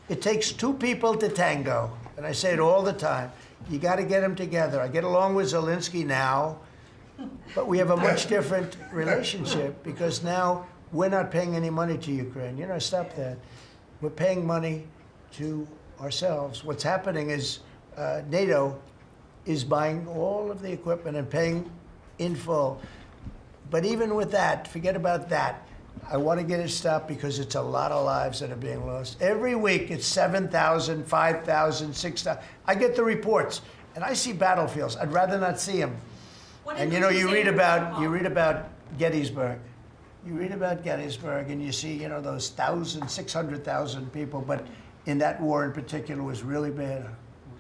it takes two people to tango. And I say it all the time. You got to get them together. I get along with Zelensky now, but we have a much different relationship because now we're not paying any money to Ukraine. You know, stop that. We're paying money to ourselves. What's happening is NATO is buying all of the equipment and paying in full. But even with that, forget about that. I want to get it stopped because it's a lot of lives that are being lost. Every week it's 7,000, 5,000, 6,000. I get the reports and I see battlefields. I'd rather not see them. And you know, you read about Gettysburg. You read about Gettysburg and you see, you know, those 600,000 people, but in that war in particular was really bad,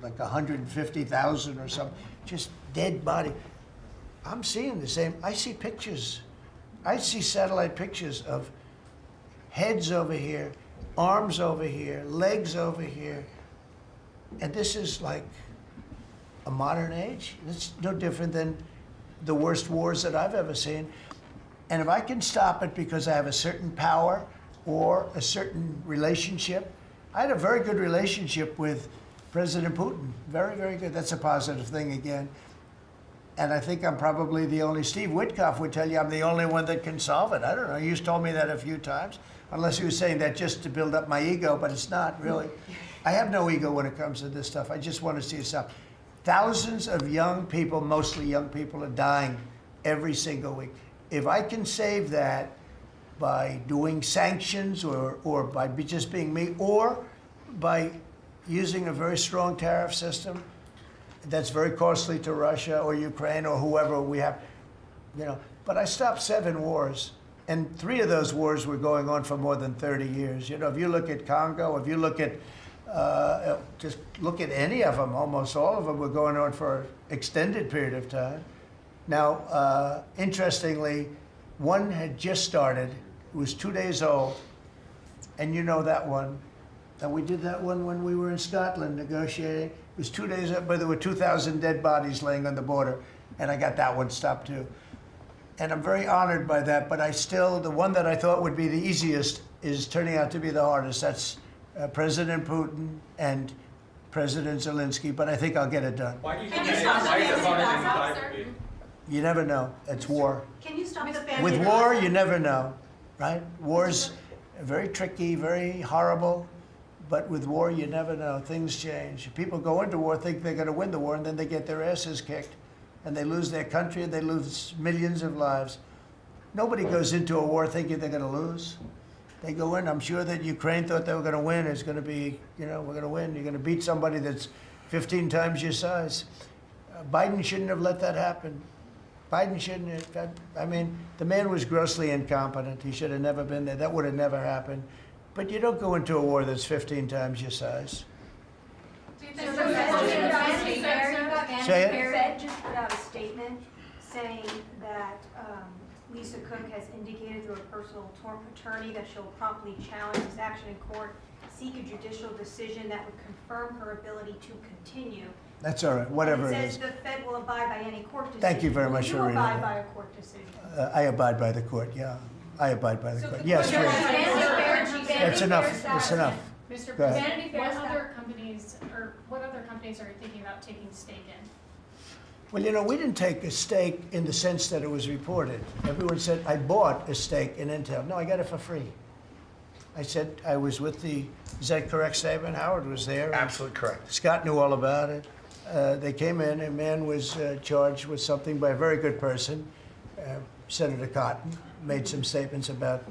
like 150,000 or something, just dead body. I'm seeing the same. I see pictures. I see satellite pictures of heads over here, arms over here, legs over here. And this is like a modern age. It's no different than the worst wars that I've ever seen. And if I can stop it because I have a certain power or a certain relationship, I had a very good relationship with President Putin. Very, very good. That's a positive thing again. And I think I'm probably the only, Steve Witkoff would tell you I'm the only one that can solve it. I don't know, he's told me that a few times, unless he was saying that just to build up my ego, but it's not really. I have no ego when it comes to this stuff. I just want to see it stop. Thousands of young people, mostly young people, are dying every single week. If I can save that by doing sanctions or by just being me, or by using a very strong tariff system, that's very costly to Russia or Ukraine or whoever we have, you know. But I stopped 7 wars, and 3 of those wars were going on for more than 30 years. You know, if you look at Congo, if you look at, just look at any of them, almost all of them were going on for an extended period of time. Now, interestingly, one had just started. It was 2 days old, and you know that one. And we did that one when we were in Scotland negotiating. It was 2 days up, but there were 2,000 dead bodies laying on the border, and I got that one stopped too. And I'm very honored by that, but I still, the one that I thought would be the easiest is turning out to be the hardest. That's President Putin and President Zelensky, but I think I'll get it done. Why do you Can think you that stop why the is it harder than family five violence, of you? You never know. It's war. Can you stop the family With war, violence? you never know, right? War's very tricky, very horrible, but with war, you never know. Things change. People go into war, think they're going to win the war, and then they get their asses kicked, and they lose their country, and they lose millions of lives. Nobody goes into a war thinking they're going to lose. They go in. I'm sure that Ukraine thought they were going to win. It's going to be, you know, we're going to win. You're going to beat somebody that's 15 times your size. Biden shouldn't have let that happen. Biden shouldn't have. I mean, the man was grossly incompetent. He should have never been there. That would have never happened. But you don't go into a war that's 15 times your size. Do you think So there's Vanity Fair, you've got Say Vanity it. Fair. Fed just put out a statement saying that Lisa Cook has indicated through a personal attorney that she'll promptly challenge this action in court, seek a judicial decision that would confirm her ability to continue. That's all right, whatever And it it is. says the Fed will abide by any court decision. Thank you very much for reading Will you abide that. by a court decision? I abide by the court, yeah. I abide by the So court. the Yes, question- please. That's enough, that's enough. Mr. Go ahead. President, what other companies are you thinking about taking stake in? Well, you know, we didn't take a stake in the sense that it was reported. Everyone said, I bought a stake in Intel. No, I got it for free. I said I was with the, is that correct statement? Howard was there. Absolutely correct. Scott knew all about it. They came in, a man was charged with something by a very good person. Senator Cotton made some statements about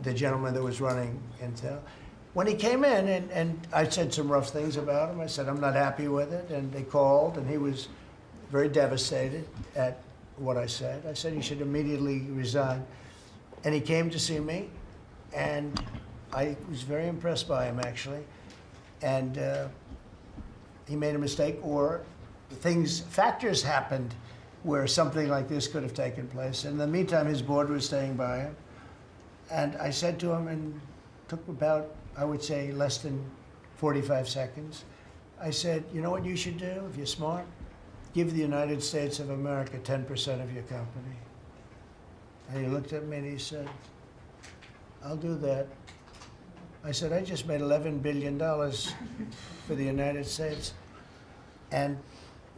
the gentleman that was running Intel. When he came in, and I said some rough things about him, I said, I'm not happy with it, and they called, and he was very devastated at what I said. I said he should immediately resign. And he came to see me, and I was very impressed by him, actually. And he made a mistake, or factors happened where something like this could have taken place. In the meantime, his board was staying by him. And I said to him, and took about, I would say, less than 45 seconds. I said, you know what you should do if you're smart? Give the United States of America 10% of your company. And he looked at me and he said, I'll do that. I said, I just made $11 billion for the United States. And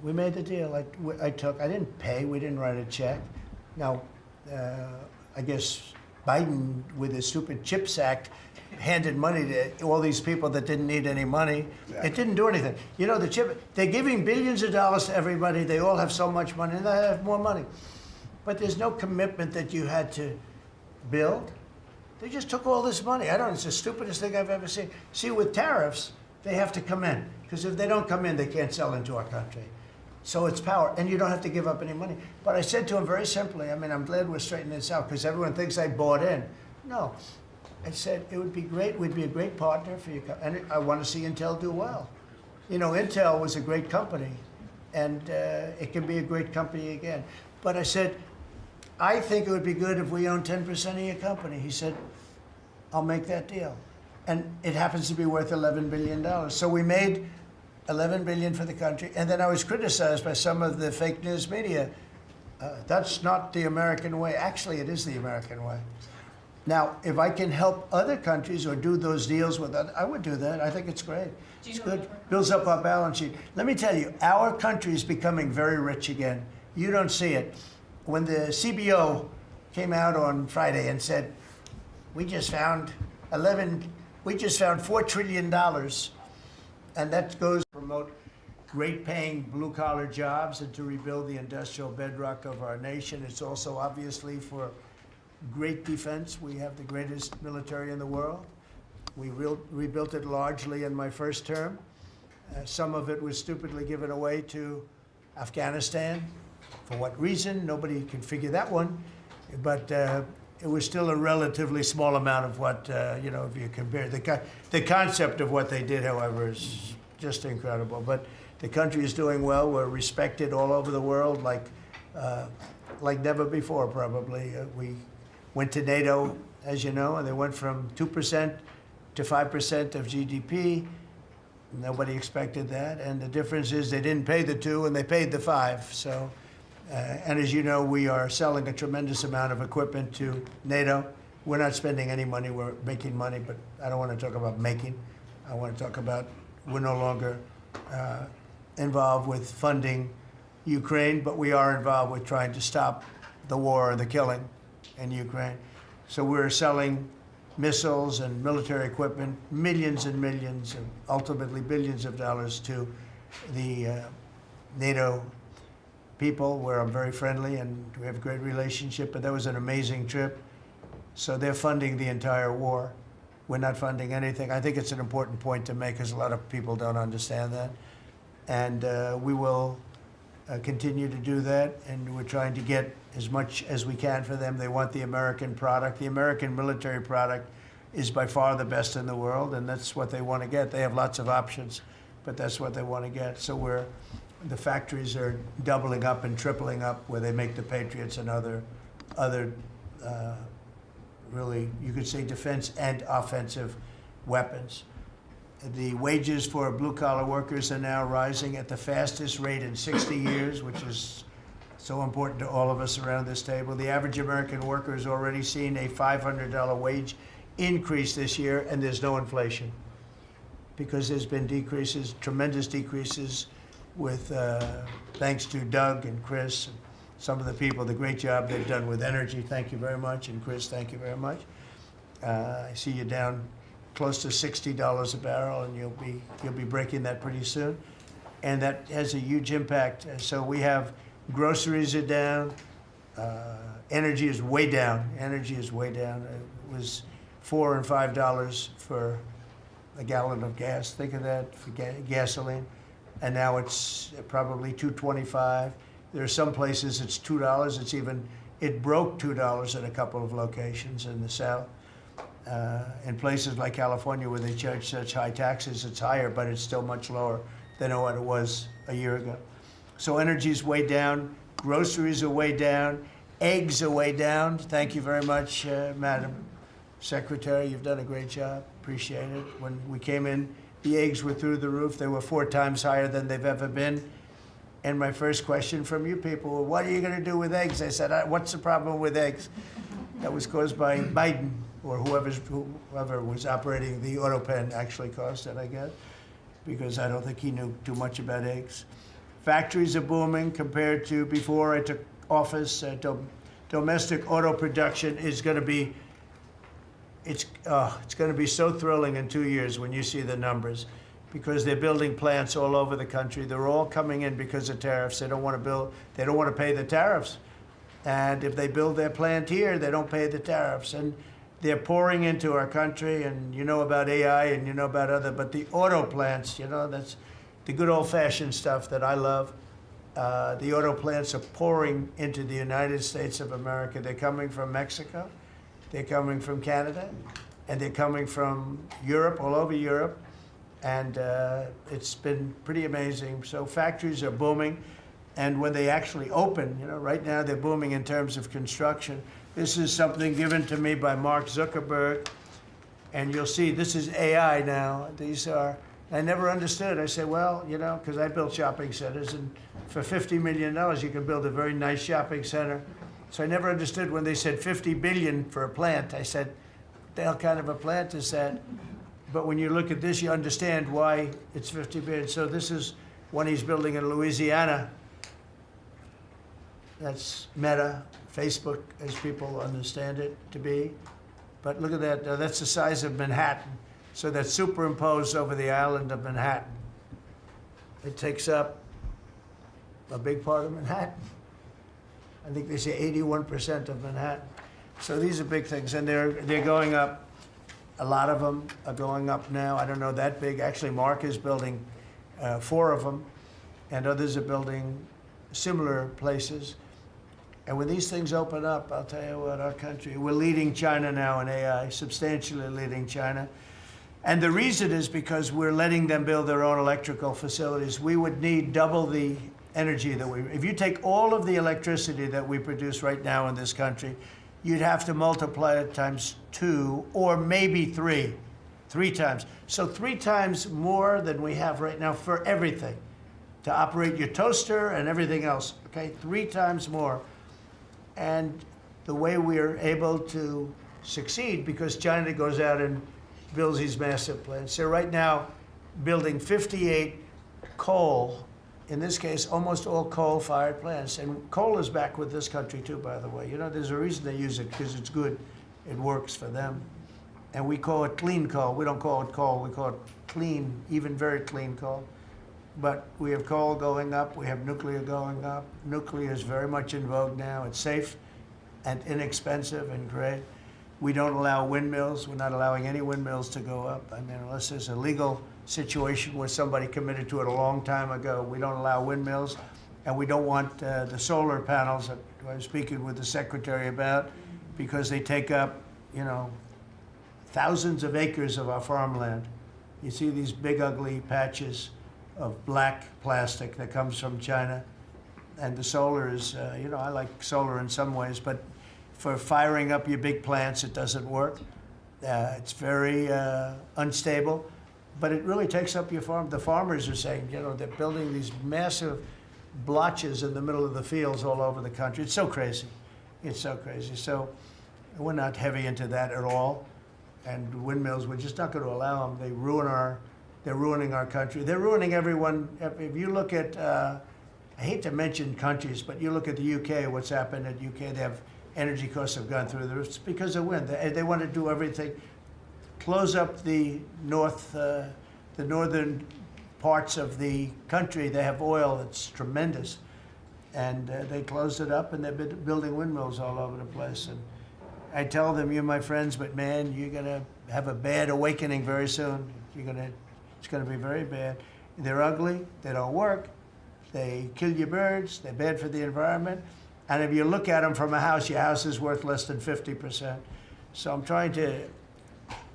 we made the deal. I didn't pay, we didn't write a check. Now, I guess Biden, with his stupid CHIPS Act, handed money to all these people that didn't need any money. Exactly. It didn't do anything. You know, they're giving billions of dollars to everybody. They all have so much money, and they have more money. But there's no commitment that you had to build. They just took all this money. It's the stupidest thing I've ever seen. See, with tariffs, they have to come in, because if they don't come in, they can't sell into our country. So it's power, and you don't have to give up any money. But I said to him very simply, I'm glad we're straightening this out, because everyone thinks I bought in. No. I said, it would be great, we'd be a great partner for you, and I want to see Intel do well. You know, Intel was a great company, and it can be a great company again. But I said, I think it would be good if we own 10% of your company. He said, I'll make that deal. And it happens to be worth $11 billion. So we made $11 billion for the country, and then I was criticized by some of the fake news media. That's not the American way. Actually, it is the American way. Now, if I can help other countries or do those deals with others, I would do that. I think it's great. It's good. Builds up our balance sheet. Let me tell you, our country is becoming very rich again. You don't see it. When the CBO came out on Friday and said, we just found $4 trillion, and that goes to promote great paying blue collar jobs and to rebuild the industrial bedrock of our nation. It's also obviously for great defense. We have the greatest military in the world. We rebuilt it largely in my first term. Some of it was stupidly given away to Afghanistan. For what reason? Nobody can figure that one. But it was still a relatively small amount of what, if you compare. The concept of what they did, however, is just incredible. But the country is doing well. We're respected all over the world like never before, probably. We went to NATO, as you know, and they went from 2% to 5% of GDP. Nobody expected that. And the difference is they didn't pay the 2 and they paid the 5. So, and as you know, we are selling a tremendous amount of equipment to NATO. We're not spending any money, we're making money, but I don't want to talk about making. I want to talk about we're no longer involved with funding Ukraine, but we are involved with trying to stop the war and the killing in Ukraine. So we're selling missiles and military equipment, millions and millions, and ultimately billions of dollars to the NATO people, where I'm very friendly and we have a great relationship. But that was an amazing trip. So they're funding the entire war. We're not funding anything. I think it's an important point to make, because a lot of people don't understand that. And we will continue to do that, and we're trying to get as much as we can for them. They want the American product. The American military product is by far the best in the world, and that's what they want to get. They have lots of options, but that's what they want to get. So the factories are doubling up and tripling up, where they make the Patriots and other really, you could say, defense and offensive weapons. The wages for blue-collar workers are now rising at the fastest rate in 60 years, which is so important to all of us around this table. The average American worker has already seen a $500 wage increase this year, and there's no inflation, because there's been decreases, tremendous decreases, with thanks to Doug and Chris, and some of the people, the great job they've done with energy. Thank you very much. And Chris, thank you very much. I see you down close to $60 a barrel, and you'll be breaking that pretty soon. And that has a huge impact. So we have groceries are down, Energy is way down. Energy is way down. It was $4 and $5 for a gallon of gas. Think of that for gasoline. And now it's probably $2.25. There are some places it's $2. It broke $2 at a couple of locations in the South. In places like California where they charge such high taxes, it's higher, but it's still much lower than what it was a year ago. So energy's way down. Groceries are way down. Eggs are way down. Thank you very much, Madam Secretary. You've done a great job. Appreciate it. When we came in, the eggs were through the roof. They were 4 times higher than they've ever been. And my first question from you people was, what are you going to do with eggs? I said, what's the problem with eggs? That was caused by Biden, or whoever was operating the auto pen actually caused it, I guess, because I don't think he knew too much about eggs. Factories are booming compared to before I took office. Domestic auto production is going to be, it's going to be so thrilling in 2 years when you see the numbers, because they're building plants all over the country. They're all coming in because of tariffs. They don't want to pay the tariffs. And if they build their plant here, they don't pay the tariffs. And they're pouring into our country, and you know about AI and you know about but the auto plants, that's the good old-fashioned stuff that I love. The auto plants are pouring into the United States of America. They're coming from Mexico, they're coming from Canada, and they're coming from Europe, all over Europe. And it's been pretty amazing. So factories are booming. And when they actually open, right now they're booming in terms of construction. This is something given to me by Mark Zuckerberg. And you'll see this is AI now. I never understood. I said, well, because I built shopping centers, and for $50 million, you can build a very nice shopping center. So I never understood when they said $50 billion for a plant. I said, what the hell kind of a plant is that? But when you look at this, you understand why it's $50 billion. So this is one he's building in Louisiana. That's Meta, Facebook, as people understand it to be. But look at that. That's the size of Manhattan. So that's superimposed over the island of Manhattan. It takes up a big part of Manhattan. I think they say 81% of Manhattan. So these are big things, and they're going up. A lot of them are going up now. I don't know that big. Actually, Mark is building 4 of them, and others are building similar places. And when these things open up, I'll tell you what, our country, we're leading China now in AI, substantially leading China. And the reason is because we're letting them build their own electrical facilities. We would need double the energy if you take all of the electricity that we produce right now in this country, you'd have to multiply it times 2 or maybe 3 times. So 3 times more than we have right now for everything, to operate your toaster and everything else, okay? 3 times more. And the way we are able to succeed, because China goes out and builds these massive plants. They're right now building 58 coal, in this case, almost all coal-fired plants. And coal is back with this country too, by the way. There's a reason they use it, because it's good. It works for them. And we call it clean coal. We don't call it coal. We call it clean, even very clean coal. But we have coal going up. We have nuclear going up. Nuclear is very much in vogue now. It's safe and inexpensive and great. We don't allow windmills. We're not allowing any windmills to go up. I mean, unless there's a legal situation where somebody committed to it a long time ago. We don't allow windmills. And we don't want the solar panels that I was speaking with the secretary about, because they take up, thousands of acres of our farmland. You see these big, ugly patches of black plastic that comes from China. And the solar is, I like solar in some ways, but for firing up your big plants, it doesn't work. It's very unstable, but it really takes up your farm. The farmers are saying, they're building these massive blotches in the middle of the fields all over the country. It's so crazy. It's so crazy. So we're not heavy into that at all. And windmills, we're just not going to allow them. They're ruining our country. They're ruining everyone. If you look at, I hate to mention countries, but you look at the UK, what's happened at UK, they have energy costs have gone through the roof. It's because of wind. They want to do everything, close up the northern parts of the country. They have oil that's tremendous. And they closed it up, and they've been building windmills all over the place. And I tell them, you're my friends, but man, you're going to have a bad awakening very soon. It's going to be very bad. They're ugly, they don't work, they kill your birds, they're bad for the environment. And if you look at them from a house, your house is worth less than 50%. So I'm trying to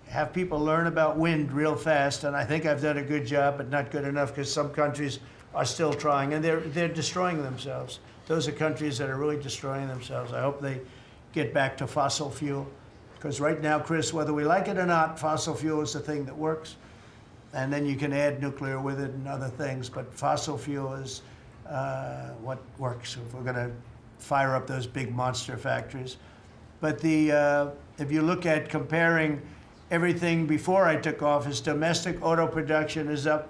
have people learn about wind real fast, and I think I've done a good job, but not good enough, because some countries are still trying, and they're destroying themselves. Those are countries that are really destroying themselves. I hope they get back to fossil fuel, because right now, Chris, whether we like it or not, fossil fuel is the thing that works, and then you can add nuclear with it and other things, but fossil fuel is what works if we're going to fire up those big monster factories. But if you look at comparing everything before I took office, domestic auto production is up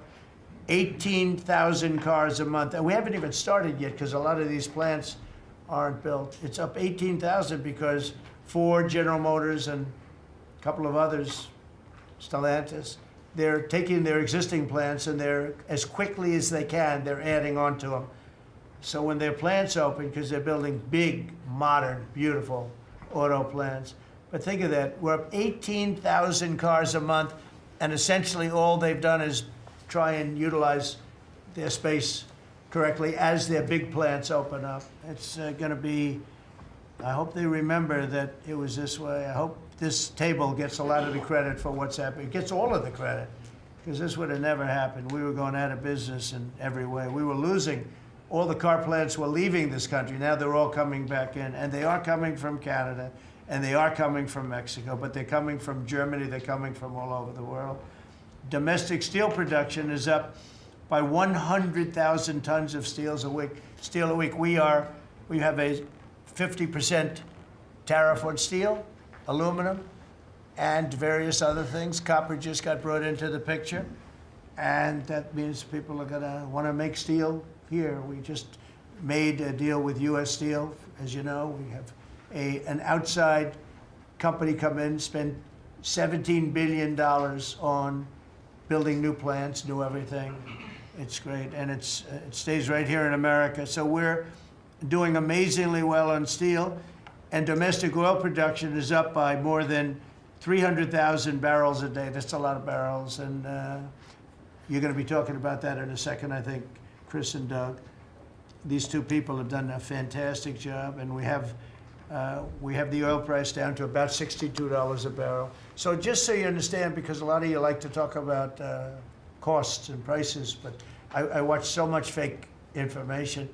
18,000 cars a month. And we haven't even started yet, because a lot of these plants aren't built. It's up 18,000 because Ford, General Motors, and a couple of others, Stellantis, they're taking their existing plants, and they're, as quickly as they can, they're adding on to them. So when their plants open, because they're building big, modern, beautiful auto plants. But think of that, we're up 18,000 cars a month, and essentially all they've done is try and utilize their space correctly as their big plants open up. It's going to be, I hope they remember that it was this way. I hope this table gets a lot of the credit for what's happening. It gets all of the credit, because this would have never happened. We were going out of business in every way. We were losing. All the car plants were leaving this country. Now they're all coming back in, and they are coming from Canada, and they are coming from Mexico, but they're coming from Germany, they're coming from all over the world. Domestic steel production is up by 100,000 tons of steel a week. We have a 50% tariff on steel, aluminum, and various other things. Copper just got brought into the picture, and that means people are gonna wanna make steel here. We just made a deal with US Steel. As you know, we have an outside company come in, spend $17 billion on building new plants, new everything. It's great, and it stays right here in America. So we're doing amazingly well on steel, and domestic oil production is up by more than 300,000 barrels a day. That's a lot of barrels, and you're going to be talking about that in a second, I think, Chris and Doug. These two people have done a fantastic job, and we have the oil price down to about $62 a barrel. So just so you understand, because a lot of you like to talk about costs and prices, but I watch so much fake information.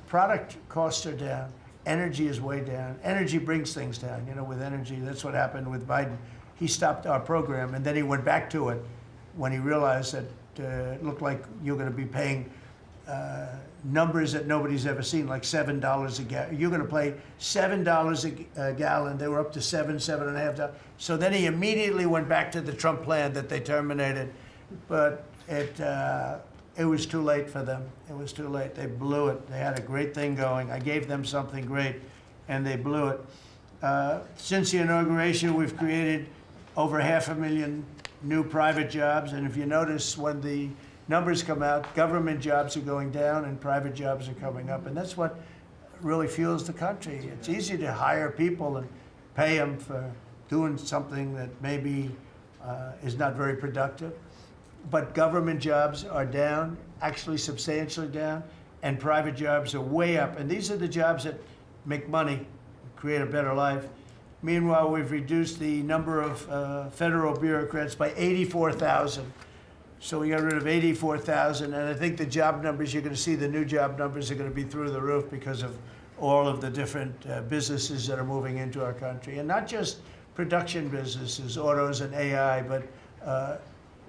Product costs are down. Energy is way down. Energy brings things down. You know, with energy, that's what happened with Biden. He stopped our program, and then he went back to it when he realized that it looked like you're going to be paying numbers that nobody's ever seen, like $7 a gallon. You're going to pay $7 a gallon. They were up to $7.5. So then he immediately went back to the Trump plan that they terminated, but it was too late for them. It was too late. They blew it. They had a great thing going. I gave them something great, and they blew it. Since the inauguration, we've created over 500,000 new private jobs, and if you notice, when the numbers come out, government jobs are going down and private jobs are coming up, and that's what really fuels the country. It's easy to hire people and pay them for doing something that maybe is not very productive, but government jobs are down, actually substantially down, and private jobs are way up, and these are the jobs that make money, create a better life. Meanwhile, we've reduced the number of federal bureaucrats by 84,000. So we got rid of 84,000, and I think the job numbers, you're going to see the new job numbers are going to be through the roof because of all of the different businesses that are moving into our country. And not just production businesses, autos and AI, but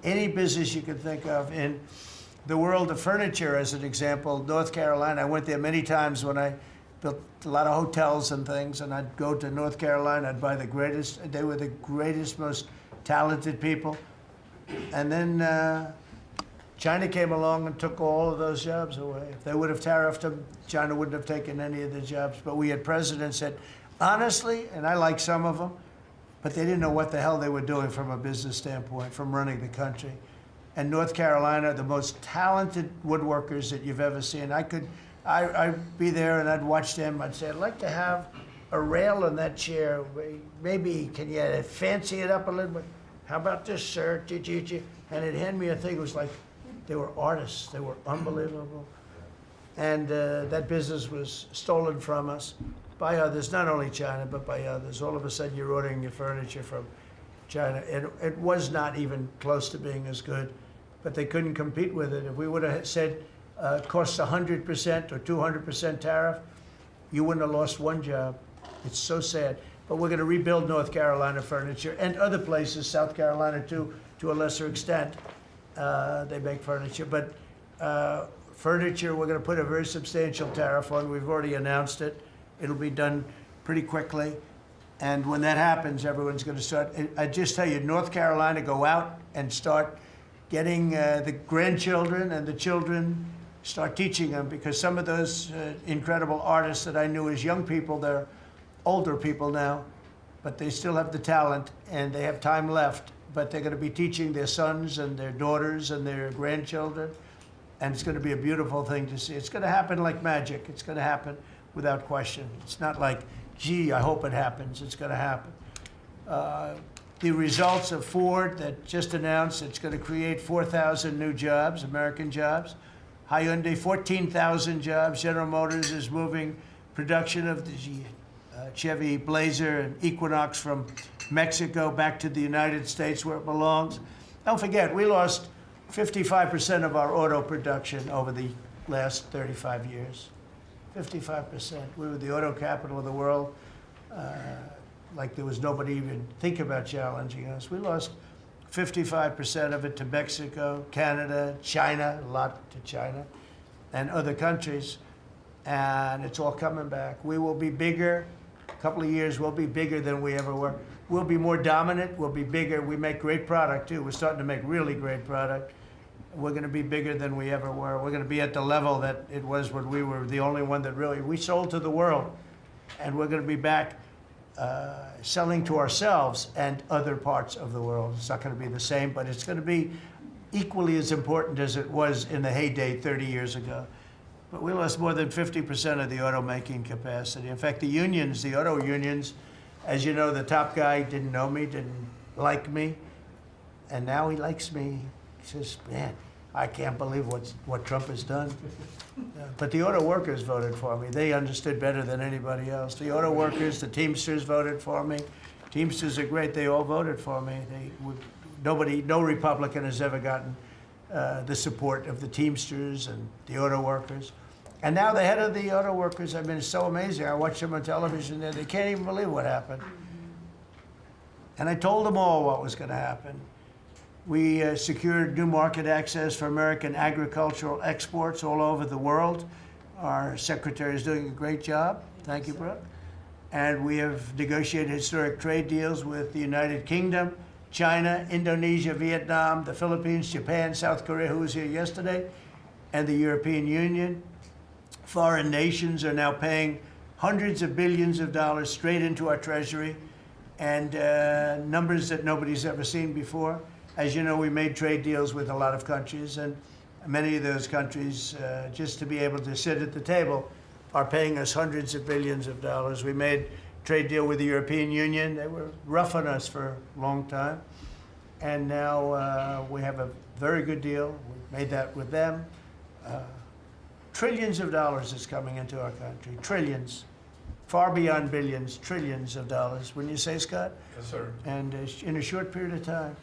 any business you can think of. In the world of furniture, as an example, North Carolina, I went there many times when I built a lot of hotels and things, and I'd go to North Carolina, I'd buy the greatest, they were the greatest, most talented people. And then China came along and took all of those jobs away. If they would have tariffed them, China wouldn't have taken any of the jobs. But we had presidents that, honestly, and I like some of them, but they didn't know what the hell they were doing from a business standpoint, from running the country. And North Carolina, the most talented woodworkers that you've ever seen. I I'd be there and I'd watch them. I'd say, I'd like to have a rail in that chair. Maybe can you fancy it up a little bit? How about this, sir? And they'd hand me a thing. It was like they were artists. They were unbelievable. And that business was stolen from us by others, not only China, but by others. All of a sudden, you're ordering your furniture from China. It was not even close to being as good, but they couldn't compete with it. If we would have said costs 100% or 200% tariff, you wouldn't have lost one job. It's so sad. But we're going to rebuild North Carolina furniture and other places, South Carolina too, to a lesser extent. They make furniture. But furniture, we're going to put a very substantial tariff on. We've already announced it. It'll be done pretty quickly. And when that happens, everyone's going to start. I just tell you, North Carolina, go out and start getting the grandchildren and the children, start teaching them, because some of those incredible artists that I knew as young people, they're older people now, but they still have the talent and they have time left, but they're going to be teaching their sons and their daughters and their grandchildren, and it's going to be a beautiful thing to see. It's going to happen like magic. It's going to happen without question. It's not like, gee, I hope it happens. It's going to happen. The results of Ford that just announced it's going to create 4,000 new jobs, American jobs. Hyundai, 14,000 jobs. General Motors is moving production of the Chevy Blazer and Equinox from Mexico back to the United States where it belongs. Don't forget, we lost 55% of our auto production over the last 35 years. 55%. We were the auto capital of the world. Like there was nobody even think about challenging us. We lost 55% of it to Mexico, Canada, China, a lot to China, and other countries. And it's all coming back. We will be bigger. A couple of years, we'll be bigger than we ever were. We'll be more dominant. We'll be bigger. We make great product, too. We're starting to make really great product. We're going to be bigger than we ever were. We're going to be at the level that it was when we were the only one that really, we sold to the world. And we're going to be back selling to ourselves and other parts of the world. It's not going to be the same, but it's going to be equally as important as it was in the heyday 30 years ago. But we lost more than 50% of the automaking capacity. In fact, the unions, the auto unions, as you know, the top guy didn't know me, didn't like me, and now he likes me. He says, man, I can't believe what Trump has done. But the auto workers voted for me. They understood better than anybody else. The auto workers, the Teamsters voted for me. Teamsters are great. They all voted for me. No Republican has ever gotten the support of the Teamsters and the auto workers. And now the head of the auto workers, I mean, it's so amazing. I watch them on television there. They can't even believe what happened. And I told them all what was going to happen. We secured new market access for American agricultural exports all over the world. Our secretary is doing a great job. Thank you, Brooke. And we have negotiated historic trade deals with the United Kingdom, China, Indonesia, Vietnam, the Philippines, Japan, South Korea, who was here yesterday, and the European Union. Foreign nations are now paying hundreds of billions of dollars straight into our treasury, and numbers that nobody's ever seen before. As you know, we made trade deals with a lot of countries, and many of those countries, just to be able to sit at the table, are paying us hundreds of billions of dollars. We made a trade deal with the European Union. They were rough on us for a long time. And now we have a very good deal. We made that with them. Trillions of dollars is coming into our country. Trillions. Far beyond billions, trillions of dollars. Wouldn't you say, Scott? Yes, sir. And in a short period of time.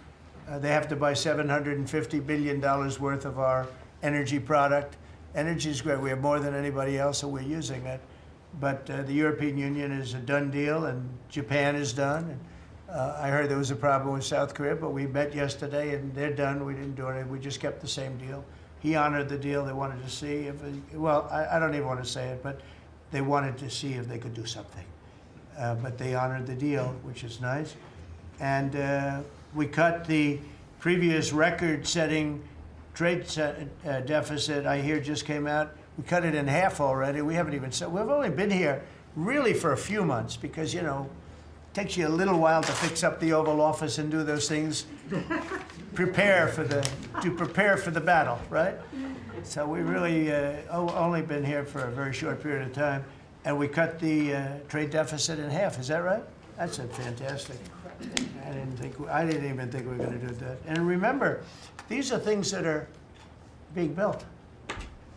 They have to buy $750 billion worth of our energy product. Energy is great. We have more than anybody else, so we're using it. But the European Union is a done deal, and Japan is done. And, I heard there was a problem with South Korea, but we met yesterday, and they're done. We didn't do anything. We just kept the same deal. He honored the deal. They wanted to see if, I don't even want to say it, but they wanted to see if they could do something. But they honored the deal, which is nice. And we cut the previous record-setting trade deficit, I hear just came out. We cut it in half already. We haven't even said, we've only been here really for a few months because, you know, it takes you a little while to fix up the Oval Office and do those things. prepare for the battle, right? So we really only been here for a very short period of time, and we cut the trade deficit in half. Is that right? That's fantastic. I didn't even think we were going to do that. And remember, these are things that are being built.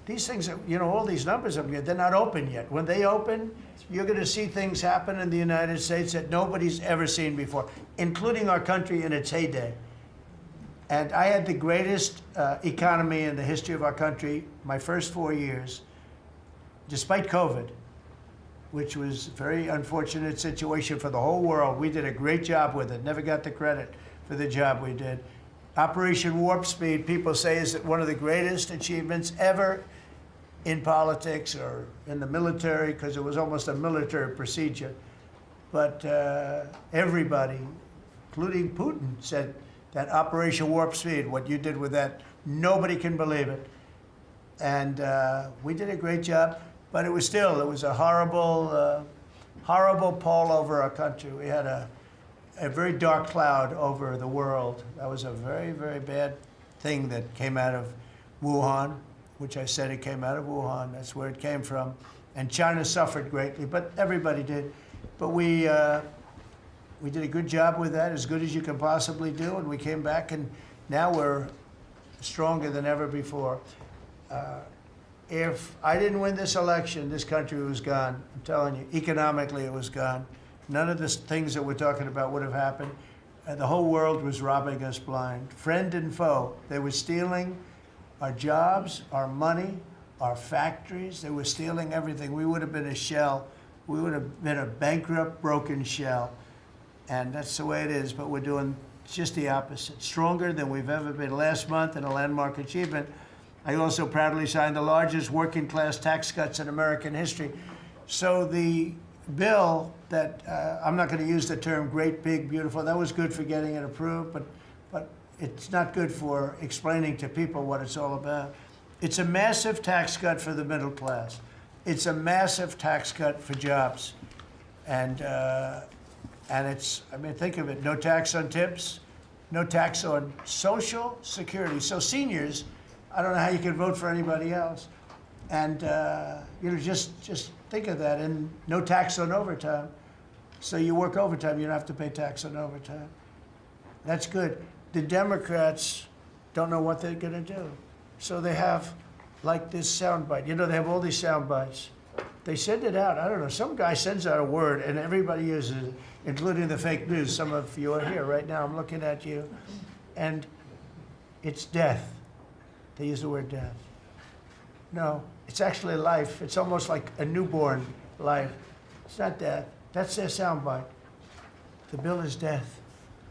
These things, all these numbers, they're not open yet. When they open, you're going to see things happen in the United States that nobody's ever seen before, including our country in its heyday. And I had the greatest economy in the history of our country my first 4 years, despite COVID, which was a very unfortunate situation for the whole world. We did a great job with it, never got the credit for the job we did. Operation Warp Speed, people say, is one of the greatest achievements ever in politics or in the military, because it was almost a military procedure. But everybody, including Putin, said that Operation Warp Speed, what you did with that, nobody can believe it. And we did a great job, but it was a horrible, horrible pall over our country. We had a very dark cloud over the world. That was a very, very bad thing that came out of Wuhan, which I said it came out of Wuhan. That's where it came from. And China suffered greatly, but everybody did. But we did a good job with that, as good as you can possibly do, and we came back, and now we're stronger than ever before. If I didn't win this election, this country was gone. I'm telling you, economically it was gone. None of the things that we're talking about would have happened. The whole world was robbing us blind. Friend and foe. They were stealing our jobs, our money, our factories. They were stealing everything. We would have been a shell. We would have been a bankrupt, broken shell. And that's the way it is, but we're doing just the opposite. Stronger than we've ever been. Last month, in a landmark achievement, I also proudly signed the largest working class tax cuts in American history. So the bill that, I'm not going to use the term great, big, beautiful, that was good for getting it approved, but it's not good for explaining to people what it's all about. It's a massive tax cut for the middle class. It's a massive tax cut for jobs. And it's, think of it, no tax on tips, no tax on Social Security. So seniors, I don't know how you can vote for anybody else. And, just think of that, and no tax on overtime. So you work overtime, you don't have to pay tax on overtime. That's good. The Democrats don't know what they're going to do. So they have, like, this soundbite. They have all these sound bites. They send it out. I don't know. Some guy sends out a word, and everybody uses it, including the fake news. Some of you are here right now. I'm looking at you. And it's death. They use the word death. No, it's actually life. It's almost like a newborn life. It's not death. That's their soundbite. The bill is death.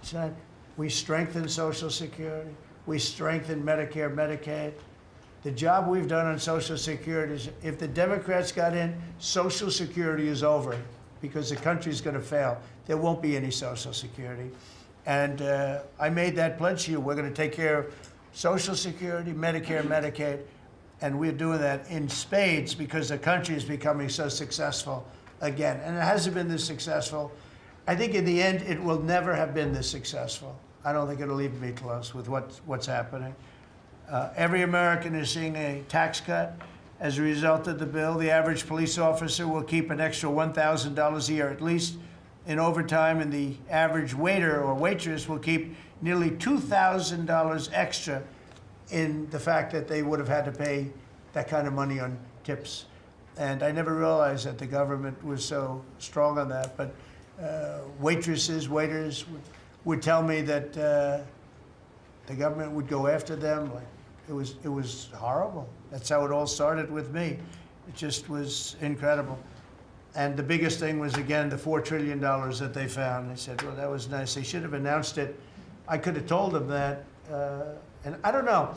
It's not. We strengthen Social Security. We strengthen Medicare, Medicaid. The job we've done on Social Security is, if the Democrats got in, Social Security is over, because the country's going to fail. There won't be any Social Security. And I made that pledge to you. We're going to take care of Social Security, Medicare, Medicaid. And we're doing that in spades because the country is becoming so successful again. And it hasn't been this successful. I think in the end, it will never have been this successful. I don't think it'll even be close with what's happening. Every American is seeing a tax cut as a result of the bill. The average police officer will keep an extra $1,000 a year at least in overtime, and the average waiter or waitress will keep nearly $2,000 extra in the fact that they would have had to pay that kind of money on tips. And I never realized that the government was so strong on that. But waitresses, waiters would tell me that the government would go after them. Like, it was horrible. That's how it all started with me. It just was incredible. And the biggest thing was, again, the $4 trillion that they found. They said, well, that was nice. They should have announced it. I could have told them that. And I don't know.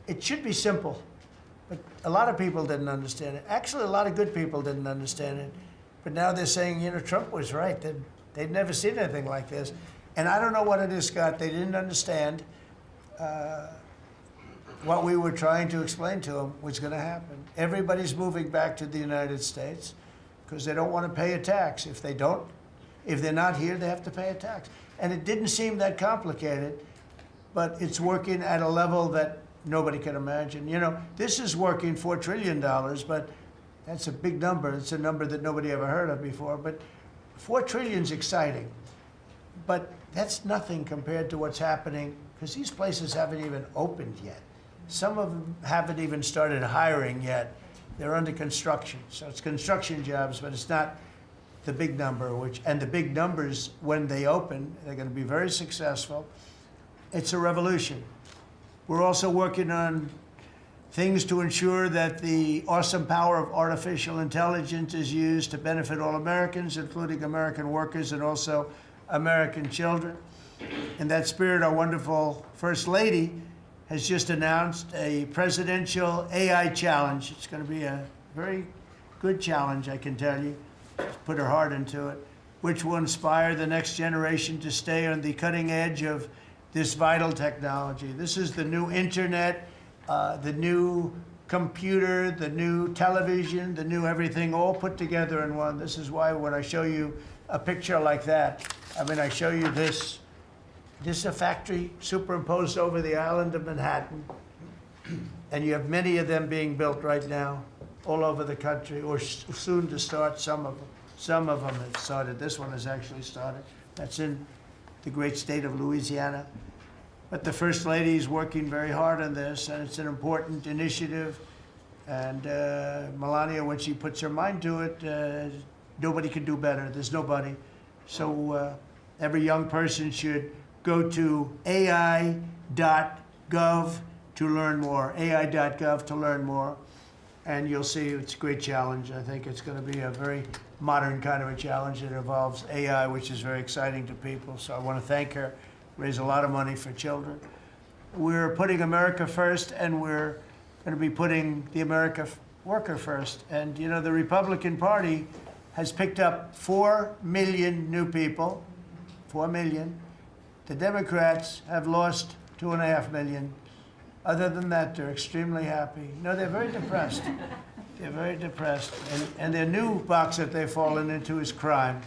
It should be simple. But a lot of people didn't understand it. Actually, a lot of good people didn't understand it. But now they're saying, Trump was right. They'd never seen anything like this. And I don't know what it is, Scott. They didn't understand what we were trying to explain to them was going to happen. Everybody's moving back to the United States because they don't want to pay a tax. If they're not here, they have to pay a tax. And it didn't seem that complicated. but it's working at a level that nobody can imagine. You know, this is working $4 trillion, but that's a big number. It's a number that nobody ever heard of before, but 4 trillion is exciting. But that's nothing compared to what's happening, because these places haven't even opened yet. Some of them haven't even started hiring yet. They're under construction. So it's construction jobs, but it's not the big number, and the big numbers, when they open, they're going to be very successful. It's a revolution. We're also working on things to ensure that the awesome power of artificial intelligence is used to benefit all Americans, including American workers and also American children. In that spirit, our wonderful First Lady has just announced a presidential AI challenge. It's going to be a very good challenge, I can tell you. She's put her heart into it, which will inspire the next generation to stay on the cutting edge of this vital technology. This is the new internet, the new computer, the new television, the new everything, all put together in one. This is why when I show you a picture like that, I mean, I show you this. This is a factory superimposed over the island of Manhattan, and you have many of them being built right now all over the country, or soon to start. Some of them. Some of them have started. This one has actually started. That's in the great state of Louisiana. But the First Lady is working very hard on this, and it's an important initiative. And Melania, when she puts her mind to it, nobody can do better. There's nobody. So every young person should go to AI.gov to learn more, AI.gov to learn more. And you'll see it's a great challenge. I think it's going to be a very modern kind of a challenge that involves AI, which is very exciting to people. So I want to thank her, raise a lot of money for children. We're putting America first, and we're going to be putting the American worker first. And, you know, the Republican Party has picked up 4 million new people, 4 million. The Democrats have lost 2.5 million. Other than that, they're extremely happy. No, they're very depressed. They're very depressed. And their new box that they've fallen into is crime.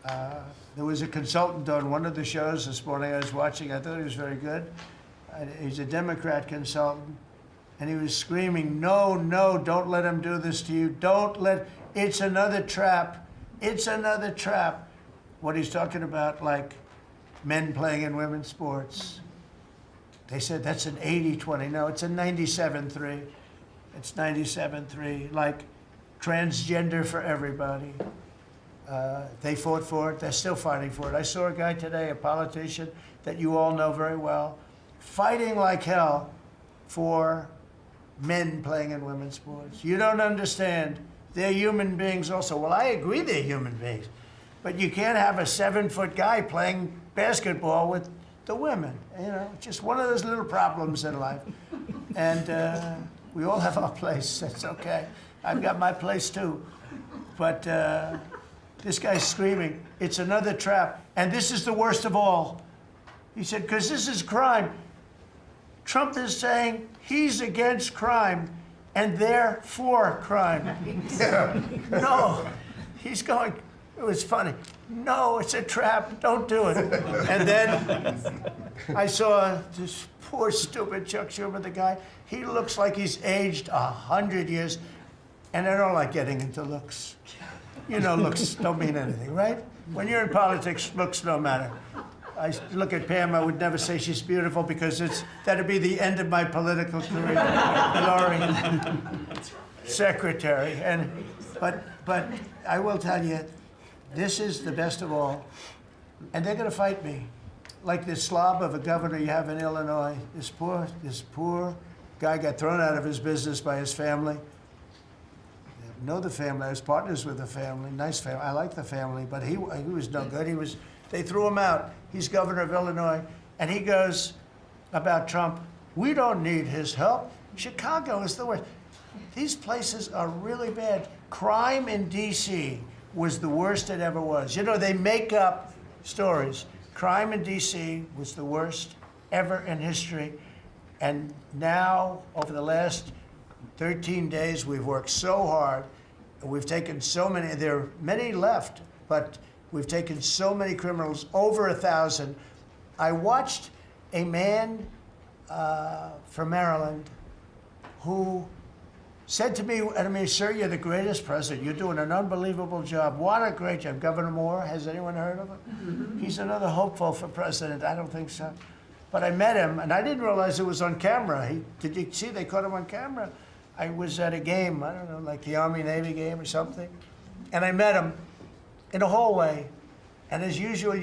There was a consultant on one of the shows this morning I was watching. I thought he was very good. He's a Democrat consultant. And he was screaming, no, no, don't let him do this to you. Don't let, it's another trap. It's another trap. What he's talking about, like men playing in women's sports. They said that's an 80-20. No, it's a 97-3. It's 97-3. Like transgender for everybody. They fought for it. They're still fighting for it. I saw a guy today, a politician that you all know very well, fighting like hell for men playing in women's sports. You don't understand. They're human beings also. Well, I agree they're human beings. But you can't have a 7-foot guy playing basketball with the women. You know, just one of those little problems in life. And we all have our place. That's okay. I've got my place too. But this guy's screaming, it's another trap. And this is the worst of all. He said, because this is crime. Trump is saying he's against crime and they're for crime. No, he's going, it was funny. No, it's a trap. Don't do it. And then I saw this poor, stupid Chuck Schumer, the guy. He looks like he's aged 100 years. And I don't like getting into looks. You know, looks don't mean anything, right? When you're in politics, looks don't matter. I look at Pam, I would never say she's beautiful because that'd be the end of my political career. Laurie, secretary. But I will tell you, this is the best of all. And they're going to fight me. Like this slob of a governor you have in Illinois. This poor guy got thrown out of his business by his family. I know the family. I was partners with the family. Nice family. I like the family, but he was no good. They threw him out. He's governor of Illinois. And he goes about Trump, we don't need his help. Chicago is the worst. These places are really bad. Crime in D.C. was the worst it ever was. You know, they make up stories. Crime in D.C. was the worst ever in history. And now, over the last 13 days, we've worked so hard. We've taken so many, there are many left, but we've taken so many criminals, over 1,000. I watched a man from Maryland who said to me, I mean, sir, you're the greatest president. You're doing an unbelievable job. What a great job. Governor Moore, has anyone heard of him? He's another hopeful for president. I don't think so. But I met him, and I didn't realize it was on camera. Did you see they caught him on camera? I was at a game, I don't know, like the Army-Navy game or something. And I met him in a hallway. And as usual,